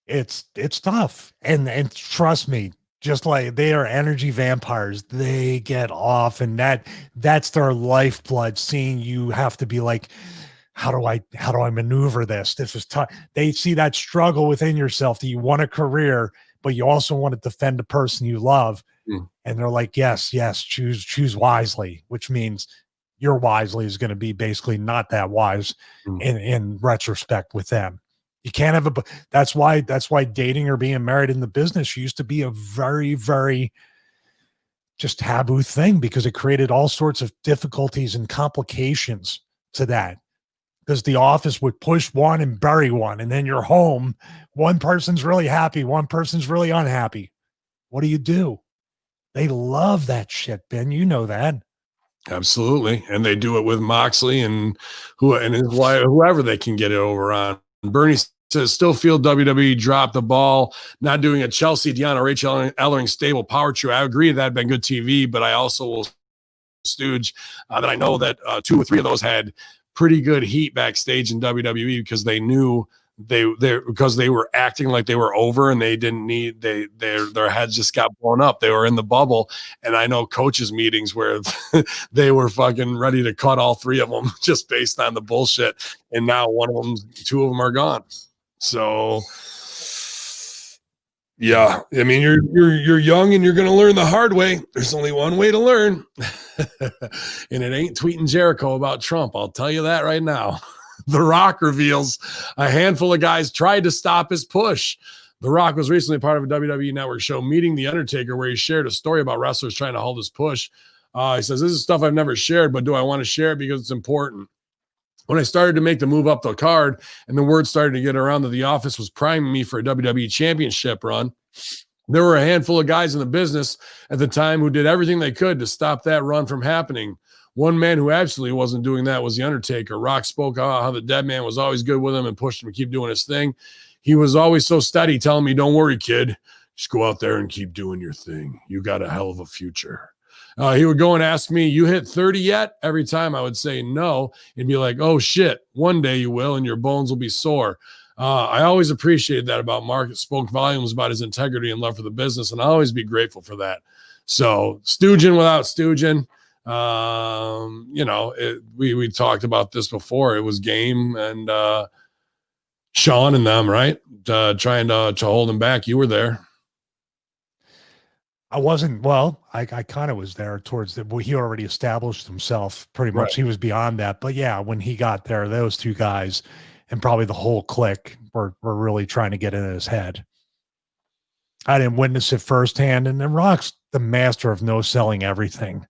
It's tough. And trust me, just like they are energy vampires. They get off, and that's their lifeblood. Seeing you have to be like, how do I maneuver this? This is tough. They see that struggle within yourself that you want a career, but you also want to defend the person you love. Mm. And they're like, yes, choose wisely, which means your wisely is going to be basically not that wise in retrospect with them. You can't have that's why dating or being married in the business used to be a very, very just taboo thing, because it created all sorts of difficulties and complications to that. Because the office would push one and bury one, and then you're home. One person's really happy, one person's really unhappy. What do? They love that shit, Ben. You know that. Absolutely. And they do it with Moxley and his wife, whoever they can get it over on. Bernie says, still feel WWE dropped the ball, not doing a Chelsea, Deanna, Rachel Ellering stable power true. I agree that had been good TV, but I also will stooge that I know that 2 or 3 of those had pretty good heat backstage in WWE because they knew because they were acting like they were over and they didn't need their heads just got blown up. They were in the bubble, and I know coaches meetings where they were fucking ready to cut all 3 of them just based on the bullshit. And now 2 of them are gone. So yeah, I mean you're young and you're gonna learn the hard way. There's only one way to learn, and it ain't tweeting Jericho about Trump. I'll tell you that right now. The Rock reveals a handful of guys tried to stop his push. The Rock was recently part of a WWE Network show, Meeting the Undertaker, where he shared a story about wrestlers trying to hold his push. He says, this is stuff I've never shared, but do I want to share it because it's important? When I started to make the move up the card and the word started to get around that the office was priming me for a WWE championship run, there were a handful of guys in the business at the time who did everything they could to stop that run from happening. One man who absolutely wasn't doing that was The Undertaker. Rock spoke about how the dead man was always good with him and pushed him to keep doing his thing. He was always so steady, telling me, don't worry, kid. Just go out there and keep doing your thing. You got a hell of a future. He would go and ask me, you hit 30 yet? Every time I would say no and be like, oh, shit, one day you will and your bones will be sore. I always appreciated that about Mark. It spoke volumes about his integrity and love for the business, and I'll always be grateful for that. So stooging without stooging. We talked about this before. It was Game and Sean and them, right? Trying to hold him back. You were there. I wasn't. Well, I kind of was there towards he already established himself pretty much. Right. He was beyond that. But yeah, when he got there, those 2 guys and probably the whole clique were really trying to get in his head. I didn't witness it firsthand. And then Rock's the master of no selling everything.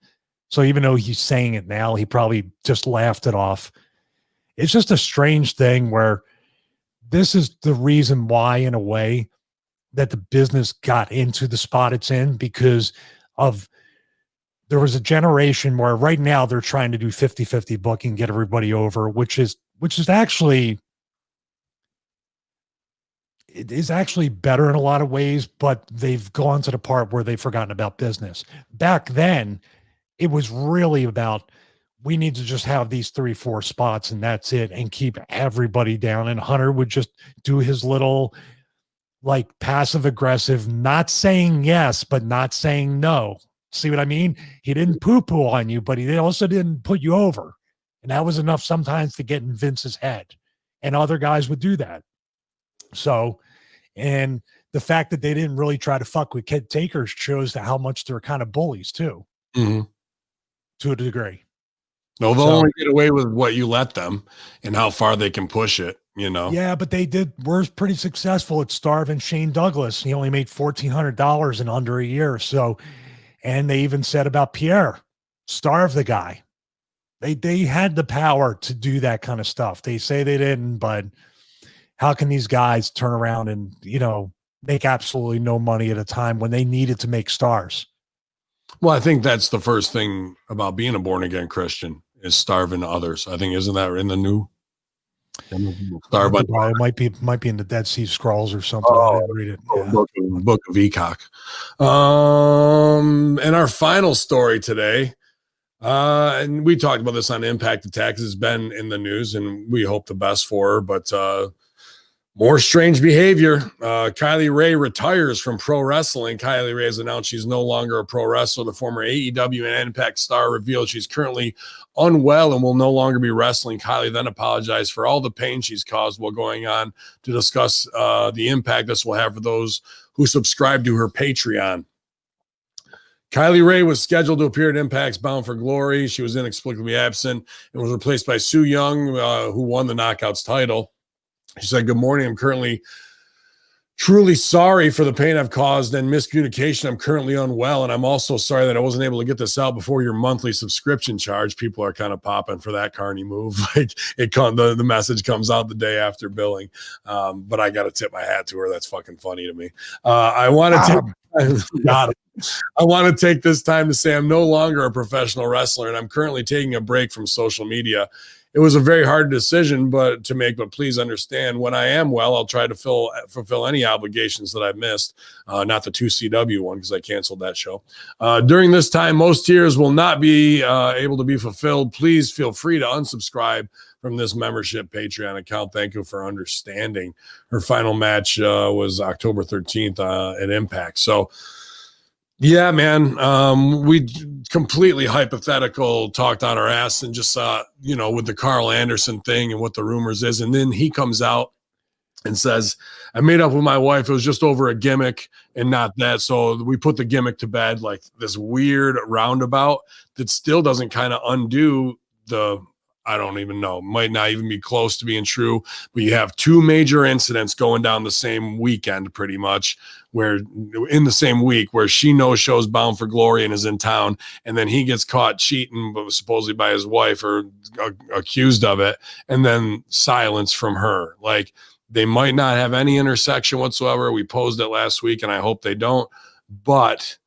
So even though he's saying it now, he probably just laughed it off. It's just a strange thing where this is the reason why, in a way, that the business got into the spot it's in, because there was a generation where right now they're trying to do 50-50 booking, get everybody over, which is actually, it is actually better in a lot of ways, but they've gone to the part where they've forgotten about business. Back then, it was really about, we need to just have these 3-4 spots and that's it, and keep everybody down. And Hunter would just do his little, like, passive aggressive, not saying yes, but not saying no. See what I mean? He didn't poo-poo on you, but he also didn't put you over. And that was enough sometimes to get in Vince's head. And other guys would do that. So, and the fact that they didn't really try to fuck with Kid Taker shows how much they're kind of bullies too. Mm-hmm. To a degree. No, they'll only get away with what you let them and how far they can push it, you know? Yeah, but were pretty successful at starving Shane Douglas. He only made $1,400 in under a year. So, and they even said about Pierre, starve the guy. They had the power to do that kind of stuff. They say they didn't, but how can these guys turn around and, make absolutely no money at a time when they needed to make stars? Well, I think that's the first thing about being a born-again Christian is starving others. I think, isn't that in the new? It might be in the Dead Sea Scrolls or something. I didn't read it. Yeah. Book of Enoch. And our final story today, and we talked about this on Impact Attack. It's been in the news, and we hope the best for her. But More strange behavior. Kylie Ray retires from pro wrestling. Kylie Ray has announced she's no longer a pro wrestler. The former AEW and Impact star revealed she's currently unwell and will no longer be wrestling. Kylie then apologized for all the pain she's caused while going on to discuss the impact this will have for those who subscribe to her Patreon. Kylie Ray was scheduled to appear at Impact's Bound for Glory. She was inexplicably absent and was replaced by Su Yung, who won the Knockouts title. She said, "Good morning. I'm currently truly sorry for the pain I've caused and miscommunication. I'm currently unwell, and I'm also sorry that I wasn't able to get this out before your monthly subscription charge." People are kind of popping for that carny move. Like the message comes out the day after billing. But I got to tip my hat to her. That's fucking funny to me. I want to take this time to say I'm no longer a professional wrestler, and I'm currently taking a break from social media. It was a very hard decision to make, but please understand, when I am well, I'll try to fulfill any obligations that I've missed, not the 2CW one because I canceled that show. During this time, most tiers will not be able to be fulfilled. Please feel free to unsubscribe from this membership Patreon account. Thank you for understanding. Her final match was October 13th at Impact. So, yeah, man, we completely hypothetical talked on our ass and just, with the Carl Anderson thing and what the rumors is. And then he comes out and says, I made up with my wife. It was just over a gimmick and not that. So we put the gimmick to bed, like this weird roundabout that still doesn't kind of undo I don't even know, might not even be close to being true, but you have two major incidents going down the same weekend, pretty much, where in the same week where she no-shows Bound for Glory and is in town, and then he gets caught cheating, but supposedly by his wife or accused of it, and then silence from her. Like, they might not have any intersection whatsoever. We posed it last week, and I hope they don't, but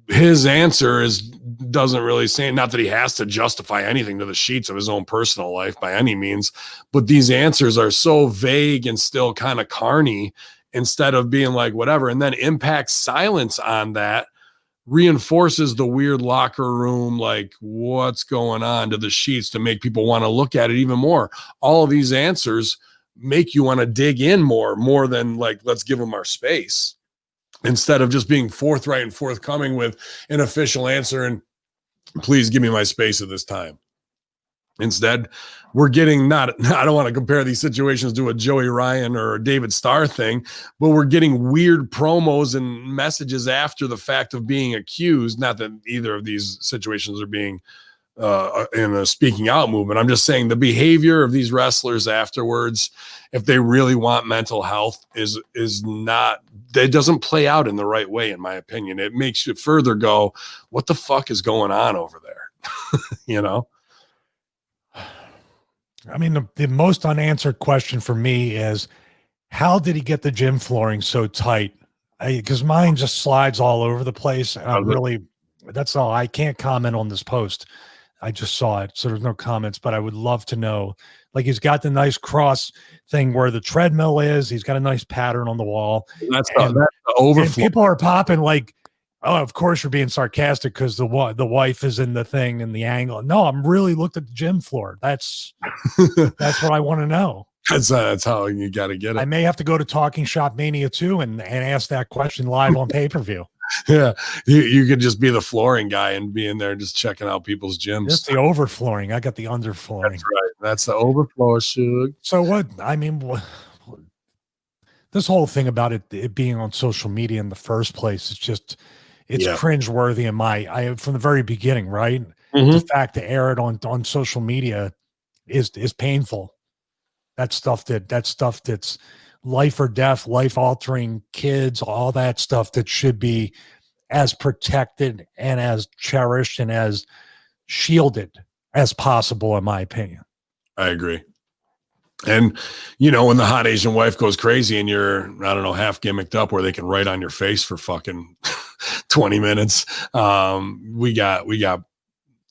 his answer doesn't really say, not that he has to justify anything to the sheets of his own personal life by any means, but these answers are so vague and still kind of carny instead of being like whatever. And then Impact's silence on that reinforces the weird locker room, like what's going on to the sheets to make people want to look at it even more. All of these answers make you want to dig in more than like, let's give them our space, instead of just being forthright and forthcoming with an official answer and please give me my space at this time. Instead, we're getting I don't want to compare these situations to a Joey Ryan or a David Starr thing, but we're getting weird promos and messages after the fact of being accused. Not that either of these situations are being in a speaking out movement. I'm just saying the behavior of these wrestlers afterwards, if they really want mental health, is not, it doesn't play out in the right way, in my opinion. It makes you further go, what the fuck is going on over there? You know? I mean, the most unanswered question for me is, how did he get the gym flooring so tight? Because mine just slides all over the place. That's all. I can't comment on this post. I just saw it, so there's no comments, but I would love to know. Like, he's got the nice cross thing where the treadmill is. He's got a nice pattern on the wall. That's the overflow. People are popping like, oh, of course you're being sarcastic because the wife is in the thing and the angle. No, I'm really looked at the gym floor. That's what I want to know. That's how you got to get it. I may have to go to Talking Shop Mania 2 and ask that question live on pay-per-view. Yeah, you could just be the flooring guy and be in there just checking out people's gyms. Just the overflooring. I got the underflooring. That's right. That's the overflow, Shug. So this whole thing about it being on social media in the first place, it's cringeworthy from the very beginning, right? Mm-hmm. The fact to air it on social media is painful. That stuff that's life or death, life altering, kids, all that stuff that should be as protected and as cherished and as shielded as possible, in my opinion. I agree. And, when the hot Asian wife goes crazy and you're, I don't know, half gimmicked up where they can write on your face for fucking 20 minutes, we got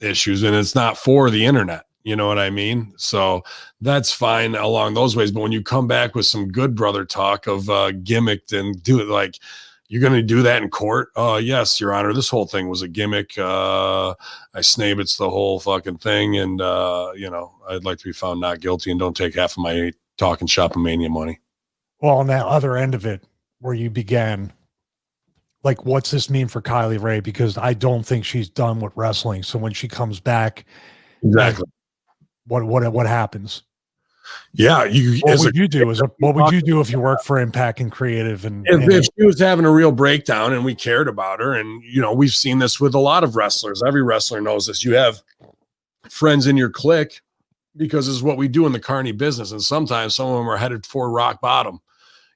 issues, and it's not for the internet. You know what I mean? So that's fine along those ways. But when you come back with some good brother talk of gimmicked and do it like, you're going to do that in court? Yes, Your Honor. This whole thing was a gimmick. I snabits the whole fucking thing. And, I'd like to be found not guilty and don't take half of my talking Shopomania money. Well, on that other end of it, where you began, like, what's this mean for Kylie Ray? Because I don't think she's done with wrestling. So when she comes back, Exactly. What happens? Yeah, What would you do if you worked for Impact and Creative? And if she was having a real breakdown and we cared about her, and we've seen this with a lot of wrestlers. Every wrestler knows this. You have friends in your clique because it's what we do in the carny business, and sometimes some of them are headed for rock bottom.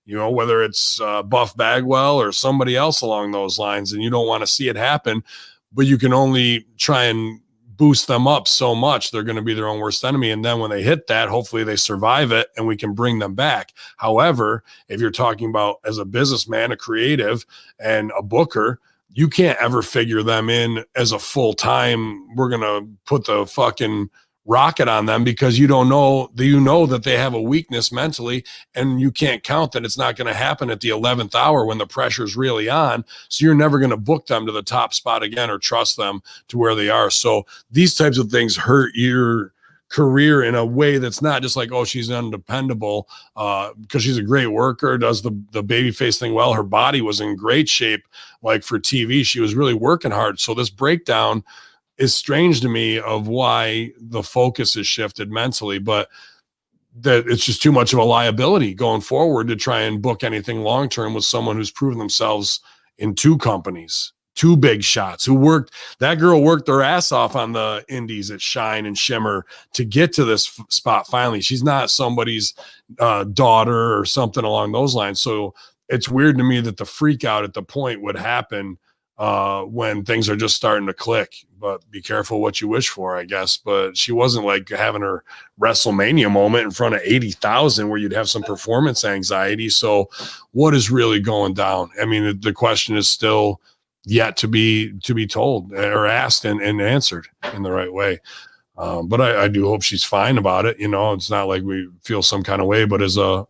Whether it's Buff Bagwell or somebody else along those lines, and you don't want to see it happen, but you can only try and boost them up so much. They're going to be their own worst enemy. And then when they hit that, hopefully they survive it and we can bring them back. However, if you're talking about as a businessman, a creative, and a booker, you can't ever figure them in as a full-time, we're going to put the fucking rocket on them, because you know that they have a weakness mentally, and you can't count that it's not going to happen at the 11th hour when the pressure's really on. So you're never going to book them to the top spot again or trust them to where they are. So these types of things hurt your career in a way that's not just like, oh, she's undependable, because she's a great worker, does the babyface thing well. Her body was in great shape. Like for TV, she was really working hard. So this breakdown is strange to me of why the focus is shifted mentally, but that it's just too much of a liability going forward to try and book anything long-term with someone who's proven themselves in two companies, two big shots, that girl worked their ass off on the indies at Shine and Shimmer to get to this spot. Finally, she's not somebody's daughter or something along those lines. So it's weird to me that the freak out at the point would happen when things are just starting to click. But be careful what you wish for, I guess. But she wasn't like having her WrestleMania moment in front of 80,000 where you'd have some performance anxiety. So what is really going down? I mean, the question is still yet to be told or asked and answered in the right way. But I do hope she's fine about it. It's not like we feel some kind of way, but as a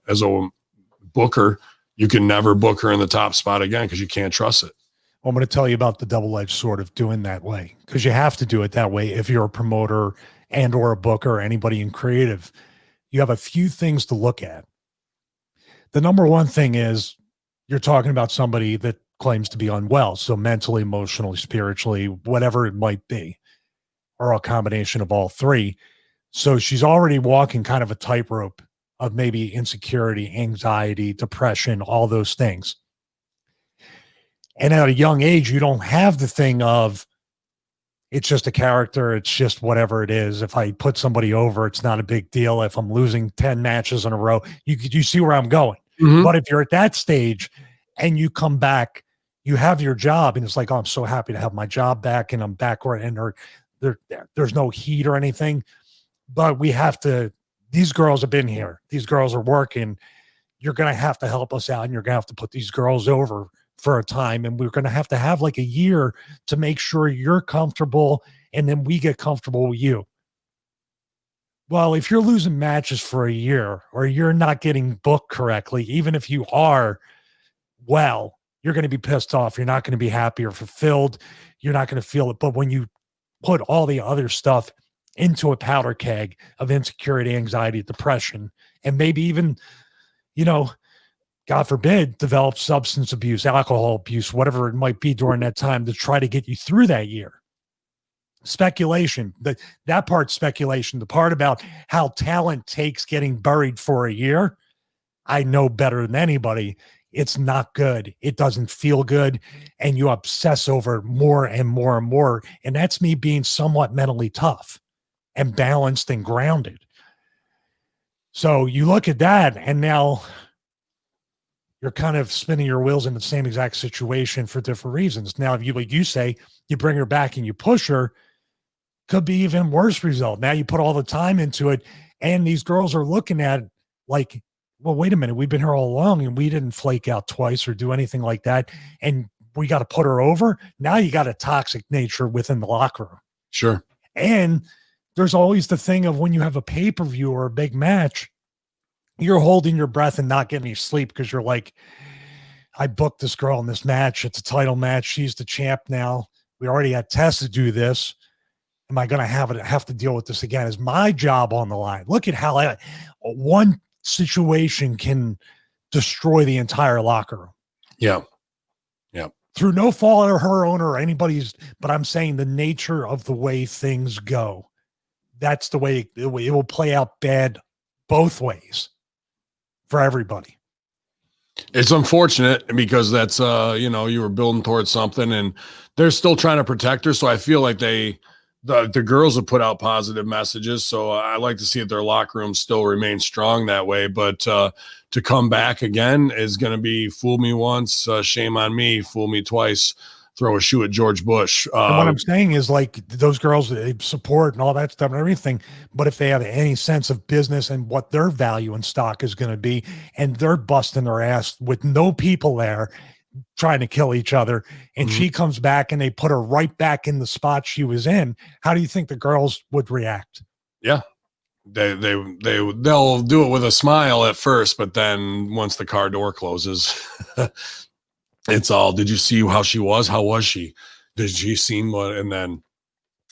booker, you can never book her in the top spot again because you can't trust it. I'm going to tell you about the double-edged sword of doing that way, because you have to do it that way if you're a promoter and or a booker or anybody in creative. You have a few things to look at. The number one thing is you're talking about somebody that claims to be unwell, so mentally, emotionally, spiritually, whatever it might be, or a combination of all three. So she's already walking kind of a tightrope of maybe insecurity, anxiety, depression, all those things. And at a young age, you don't have the thing of, it's just a character, it's just whatever it is. If I put somebody over, it's not a big deal. If I'm losing 10 matches in a row, you see where I'm going. Mm-hmm. But if you're at that stage and you come back, you have your job, and it's like, oh, I'm so happy to have my job back, and I'm back where, and there's no heat or anything. But we have to, these girls have been here. These girls are working. You're going to have to help us out, and you're going to have to put these girls over for a time, and we're going to have like a year to make sure you're comfortable, and then we get comfortable with you. Well, if you're losing matches for a year, or you're not getting booked correctly, even if you are, well, you're going to be pissed off. You're not going to be happy or fulfilled. You're not going to feel it. But when you put all the other stuff into a powder keg of insecurity, anxiety, depression, and maybe even, God forbid, develop substance abuse, alcohol abuse, whatever it might be during that time to try to get you through that year. Speculation, that part's speculation. The part about how talent takes getting buried for a year, I know better than anybody. It's not good. It doesn't feel good. And you obsess over it more and more and more. And that's me being somewhat mentally tough and balanced and grounded. So you look at that, and now you're kind of spinning your wheels in the same exact situation for different reasons. Now, if you, like you say, you bring her back and you push her, could be even worse result. Now you put all the time into it, and these girls are looking at it like, well, wait a minute, we've been here all along and we didn't flake out twice or do anything like that, and we got to put her over. Now you got a toxic nature within the locker room. Sure. And there's always the thing of when you have a pay-per-view or a big match, you're holding your breath and not getting any sleep because you're like, I booked this girl in this match. It's a title match. She's the champ now. We already had Tess to do this. Am I going to have to deal with this again? Is my job on the line? Look at how one situation can destroy the entire locker room. Yeah. Through no fault of her own or anybody's, but I'm saying the nature of the way things go. That's the way it will play out bad both ways for everybody. It's unfortunate because that's you were building towards something and they're still trying to protect her. So I feel like the girls have put out positive messages. So I like to see that their locker room still remains strong that way. But to come back again is going to be fool me once, shame on me, fool me twice, throw a shoe at George Bush. And what I'm saying is, like, those girls, they support and all that stuff and everything. But if they have any sense of business and what their value in stock is going to be, and they're busting their ass with no people there trying to kill each other, and she comes back and they put her right back in the spot she was in, how do you think the girls would react? Yeah. They'll do it with a smile at first, but then once the car door closes, it's all, did you see how she was? How was she? Did she see what? And then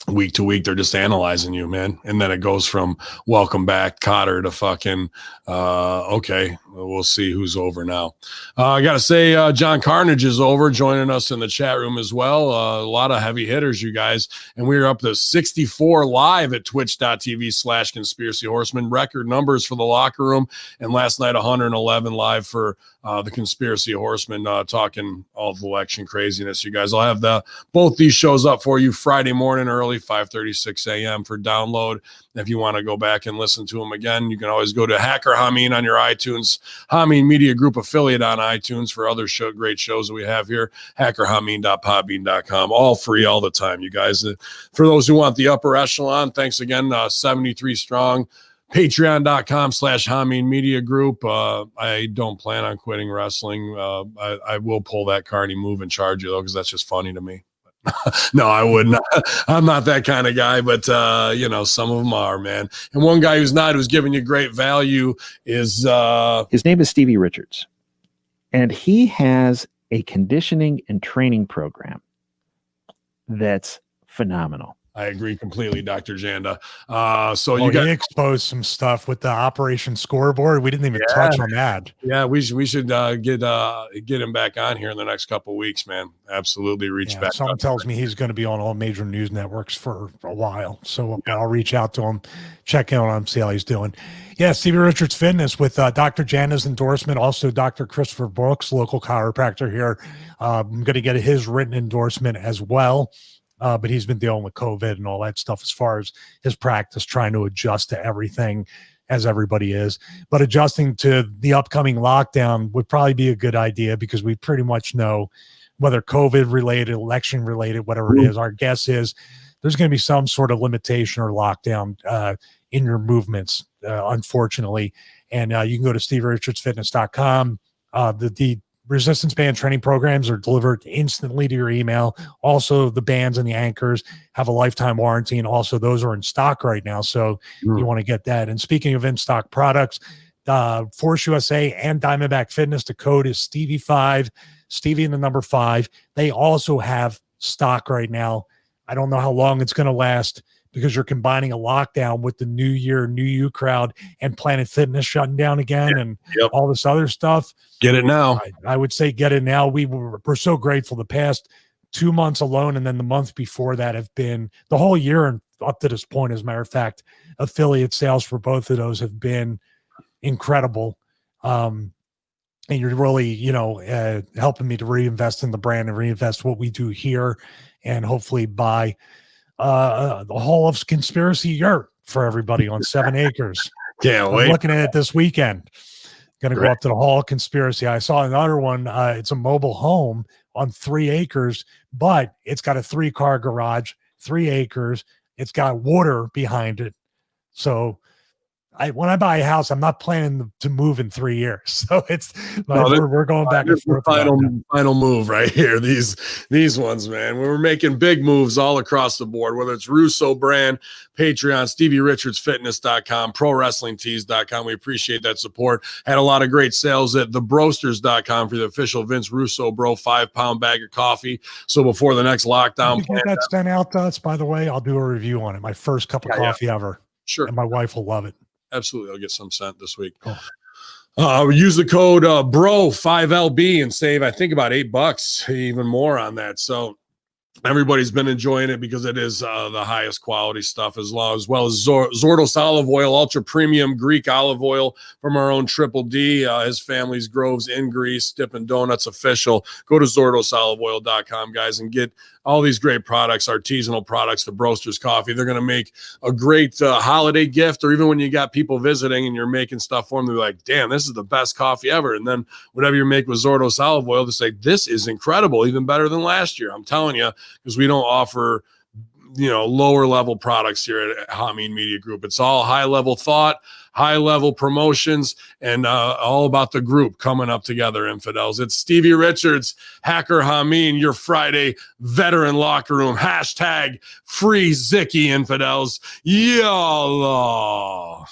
week to week, they're just analyzing you, man. And then it goes from welcome back, Cotter, to fucking, okay, we'll see who's over now. I got to say, John Carnage is over, joining us in the chat room as well. A lot of heavy hitters, you guys. And we are up to 64 live at twitch.tv/conspiracy horseman. Record numbers for the locker room. And last night, 111 live for the Conspiracy Horseman, talking all the election craziness. You guys, I'll have both these shows up for you Friday morning early, 5:36 a.m. for download. If you want to go back and listen to them again, you can always go to Hacker Hamin on your iTunes, Hamin Media Group affiliate on iTunes for other great shows that we have here. HackerHamin.podbean.com, all free all the time, you guys. For those who want the upper echelon, thanks again, 73 strong. Patreon.com/Hamin Media Group. I don't plan on quitting wrestling. I will pull that Carney move and charge you, though, because that's just funny to me. No, I wouldn't. I'm not that kind of guy, but some of them are, man. And one guy who's giving you great value is his name is Stevie Richards, and he has a conditioning and training program that's phenomenal. I agree completely, Dr. Janda. He exposed some stuff with the Operation Scoreboard. We didn't even touch on that. Yeah, we should get him back on here in the next couple of weeks, man. Absolutely, reach back. Someone tells me he's going to be on all major news networks for a while, so I'll reach out to him, check in on him, see how he's doing. Yeah, Stevie Richards Fitness with Dr. Janda's endorsement, also Dr. Christopher Brooks, local chiropractor here. I'm going to get his written endorsement as well. But he's been dealing with COVID and all that stuff as far as his practice, trying to adjust to everything as everybody is. But adjusting to the upcoming lockdown would probably be a good idea because we pretty much know whether COVID related, election related, whatever it is, our guess is there's going to be some sort of limitation or lockdown in your movements, unfortunately. And you can go to StevieRichardsFitness.com. The resistance band training programs are delivered instantly to your email. Also, the bands and the anchors have a lifetime warranty, and also those are in stock right now. So you want to get that. And speaking of in-stock products, Force USA and Diamondback Fitness, the code is Stevie5, Stevie and the number 5. They also have stock right now. I don't know how long it's going to last because you're combining a lockdown with the New Year, New You crowd and Planet Fitness shutting down again and all this other stuff. Get it now. I would say get it now. We're so grateful. The past 2 months alone and then the month before that have been the whole year and up to this point, as a matter of fact, affiliate sales for both of those have been incredible. And you're really, helping me to reinvest in the brand and reinvest what we do here and hopefully buy the Hall of Conspiracy yurt for everybody on 7 acres. Can't wait. I'm looking at it this weekend. Going to go up to the Hall of Conspiracy. I saw another one. It's a mobile home on 3 acres, but it's got a 3-car garage, 3 acres. It's got water behind it. So when I buy a house, I'm not planning to move in 3 years. So we're going back and forth. Final move right here. These ones, man. We're making big moves all across the board, whether it's Russo brand, Patreon, StevieRichardsFitness.com, ProWrestlingTees.com. We appreciate that support. Had a lot of great sales at thebrosters.com for the official Vince Russo Bro 5-pound bag of coffee. So before the next lockdown, get that sent out to us, by the way. I'll do a review on it. My first cup of coffee ever. Sure. And my wife will love it. Absolutely. I'll get some sent this week. Cool. Use the code BRO5LB and save, I think, about $8, even more on that. So everybody's been enjoying it because it is the highest quality stuff, as well as Zordos olive oil, ultra premium Greek olive oil from our own Triple D, his family's Groves in Greece, Dippin' Donuts official. Go to ZordosOliveOil.com, guys, and get all these great products, artisanal products, the Broasters coffee. They're going to make a great holiday gift, or even when you got people visiting and you're making stuff for them, they're like, damn, this is the best coffee ever. And then whatever you make with Zordos olive oil, they say, this is incredible, even better than last year. I'm telling you, because we don't offer, lower level products here at Hamin Media Group. It's all high level thought, high level promotions, and all about the group coming up together, infidels. It's Stevie Richards, Hacker Hamin, your Friday veteran locker room. # free Zicky, infidels. Yalla.